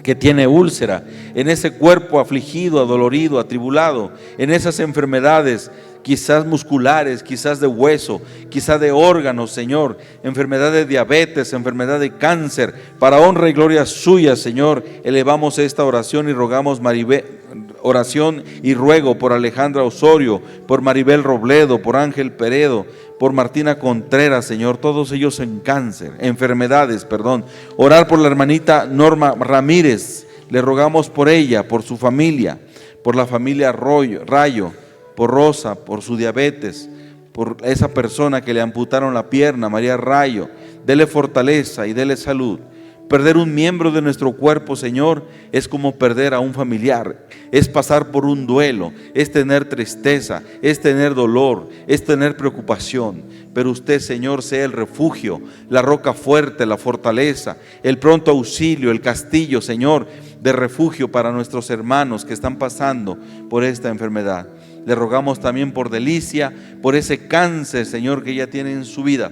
D: que tiene úlcera, en ese cuerpo afligido, adolorido, atribulado, en esas enfermedades, quizás musculares, quizás de hueso, quizás de órganos, Señor, enfermedad de diabetes, enfermedad de cáncer. Para honra y gloria suya, Señor, elevamos esta oración y rogamos oración y ruego por Alejandra Osorio, por Maribel Robledo, por Ángel Peredo, por Martina Contreras, Señor, todos ellos en enfermedades. Orar por la hermanita Norma Ramírez, le rogamos por ella, por su familia, por la familia Rayo, por Rosa, por su diabetes, por esa persona que le amputaron la pierna, María Rayo. Dele fortaleza y dele salud. Perder un miembro de nuestro cuerpo, Señor, es como perder a un familiar, es pasar por un duelo, es tener tristeza, es tener dolor, es tener preocupación. Pero usted, Señor, sea el refugio, la roca fuerte, la fortaleza, el pronto auxilio, el castillo, Señor, de refugio para nuestros hermanos que están pasando por esta enfermedad. Le rogamos también por Delicia, por ese cáncer, Señor, que ella tiene en su vida.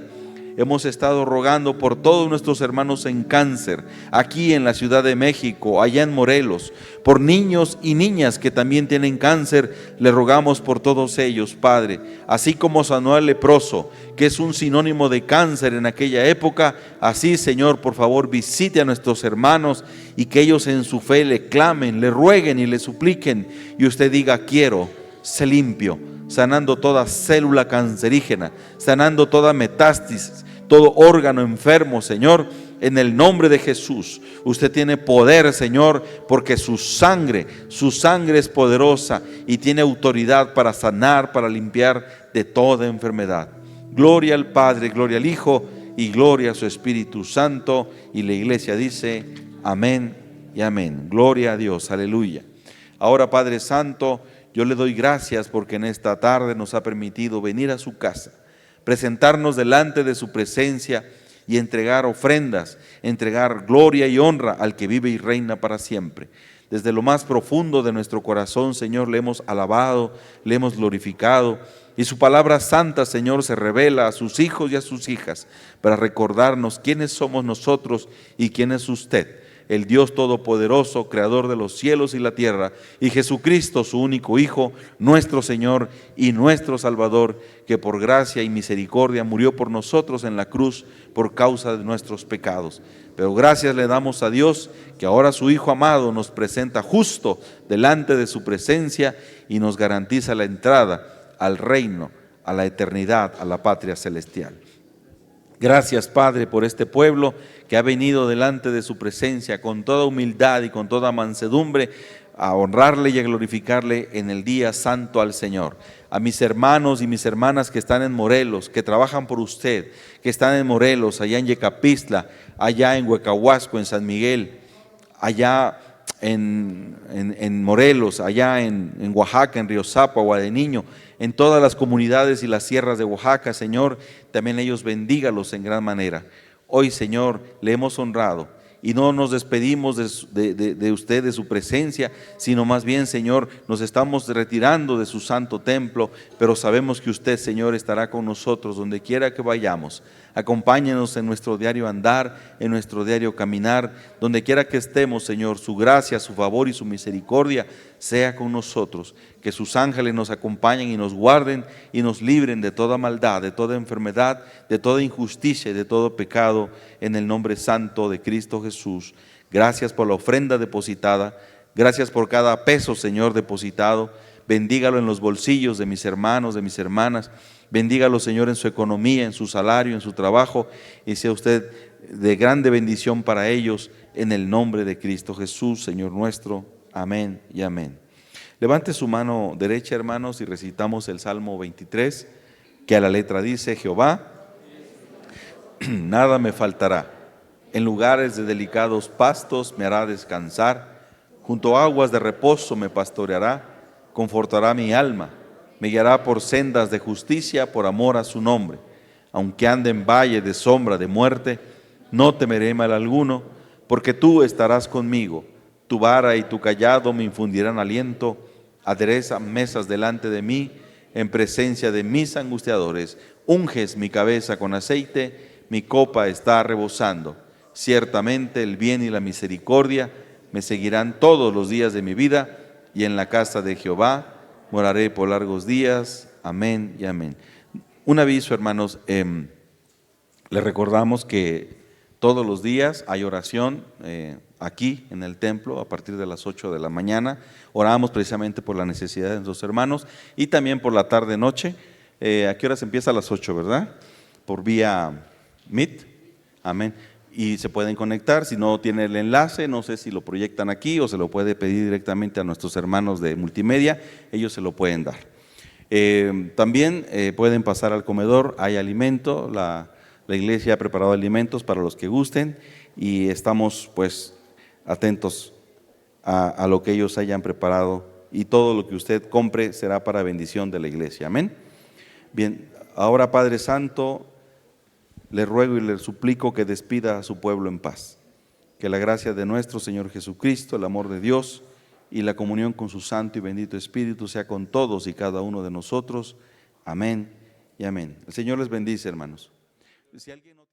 D: Hemos estado rogando por todos nuestros hermanos en cáncer, aquí en la Ciudad de México, allá en Morelos, por niños y niñas que también tienen cáncer. Le rogamos por todos ellos, Padre. Así como sanó al leproso, que es un sinónimo de cáncer en aquella época, así, Señor, por favor, visite a nuestros hermanos y que ellos en su fe le clamen, le rueguen y le supliquen, y usted diga: quiero, sé limpio, sanando toda célula cancerígena, sanando toda metástasis, todo órgano enfermo, Señor, en el nombre de Jesús. Usted tiene poder, Señor, porque su sangre es poderosa y tiene autoridad para sanar, para limpiar de toda enfermedad. Gloria al Padre, gloria al Hijo y gloria a su Espíritu Santo. Y la iglesia dice amén y amén. Gloria a Dios, aleluya. Ahora, Padre Santo, yo le doy gracias porque en esta tarde nos ha permitido venir a su casa, presentarnos delante de su presencia y entregar ofrendas, entregar gloria y honra al que vive y reina para siempre. Desde lo más profundo de nuestro corazón, Señor, le hemos alabado, le hemos glorificado, y su palabra santa, Señor, se revela a sus hijos y a sus hijas para recordarnos quiénes somos nosotros y quién es usted, el Dios Todopoderoso, Creador de los cielos y la tierra, y Jesucristo, su único Hijo, nuestro Señor y nuestro Salvador, que por gracia y misericordia murió por nosotros en la cruz por causa de nuestros pecados. Pero gracias le damos a Dios que ahora su Hijo amado nos presenta justo delante de su presencia y nos garantiza la entrada al reino, a la eternidad, a la patria celestial. Gracias, Padre, por este pueblo que ha venido delante de su presencia con toda humildad y con toda mansedumbre a honrarle y a glorificarle en el día santo al Señor. A mis hermanos y mis hermanas que están en Morelos, que trabajan por usted, que están en Morelos, allá en Yecapistla, allá en Huecahuasco, en San Miguel, allá en Morelos, allá en Oaxaca, en Riozapa, Guadeniño, en todas las comunidades y las sierras de Oaxaca, Señor, también ellos bendígalos en gran manera. Hoy, Señor, le hemos honrado y no nos despedimos de usted, de su presencia, sino más bien, Señor, nos estamos retirando de su santo templo, pero sabemos que usted, Señor, estará con nosotros donde quiera que vayamos. Acompáñenos en nuestro diario andar, en nuestro diario caminar, donde quiera que estemos, Señor, su gracia, su favor y su misericordia sea con nosotros. Que sus ángeles nos acompañen y nos guarden y nos libren de toda maldad, de toda enfermedad, de toda injusticia y de todo pecado, en el nombre santo de Cristo Jesús. Gracias por la ofrenda depositada, gracias por cada peso, Señor, depositado. Bendígalo en los bolsillos de mis hermanos, de mis hermanas. Bendígalo, Señor, en su economía, en su salario, en su trabajo, y sea usted de grande bendición para ellos, en el nombre de Cristo Jesús, Señor nuestro. Amén y amén. Levante su mano derecha, hermanos, y recitamos el Salmo 23, que a la letra dice: Jehová, nada me faltará. En lugares de delicados pastos me hará descansar. Junto a aguas de reposo me pastoreará. Confortará mi alma. Me guiará por sendas de justicia por amor a su nombre. Aunque ande en valle de sombra de muerte, no temeré mal alguno, porque tú estarás conmigo. Tu vara y tu cayado me infundirán aliento. Adereza mesas delante de mí, en presencia de mis angustiadores. Unges mi cabeza con aceite, mi copa está rebosando. Ciertamente el bien y la misericordia me seguirán todos los días de mi vida, y en la casa de Jehová moraré por largos días. Amén y amén. Un aviso, hermanos, les recordamos que todos los días hay oración aquí en el templo a partir de las 8 de la mañana. Oramos precisamente por la necesidad de nuestros hermanos y también por la tarde-noche. ¿A qué horas empieza? A las 8, ¿verdad? Por vía Meet. Amén. Y se pueden conectar. Si no tiene el enlace, no sé si lo proyectan aquí o se lo puede pedir directamente a nuestros hermanos de multimedia. Ellos se lo pueden dar. También pueden pasar al comedor. Hay alimento. La iglesia ha preparado alimentos para los que gusten y estamos pues atentos a lo que ellos hayan preparado, y todo lo que usted compre será para bendición de la iglesia. Amén. Bien, ahora, Padre Santo, le ruego y le suplico que despida a su pueblo en paz. Que la gracia de nuestro Señor Jesucristo, el amor de Dios y la comunión con su Santo y bendito Espíritu sea con todos y cada uno de nosotros. Amén y amén. El Señor les bendice, hermanos. Si alguien no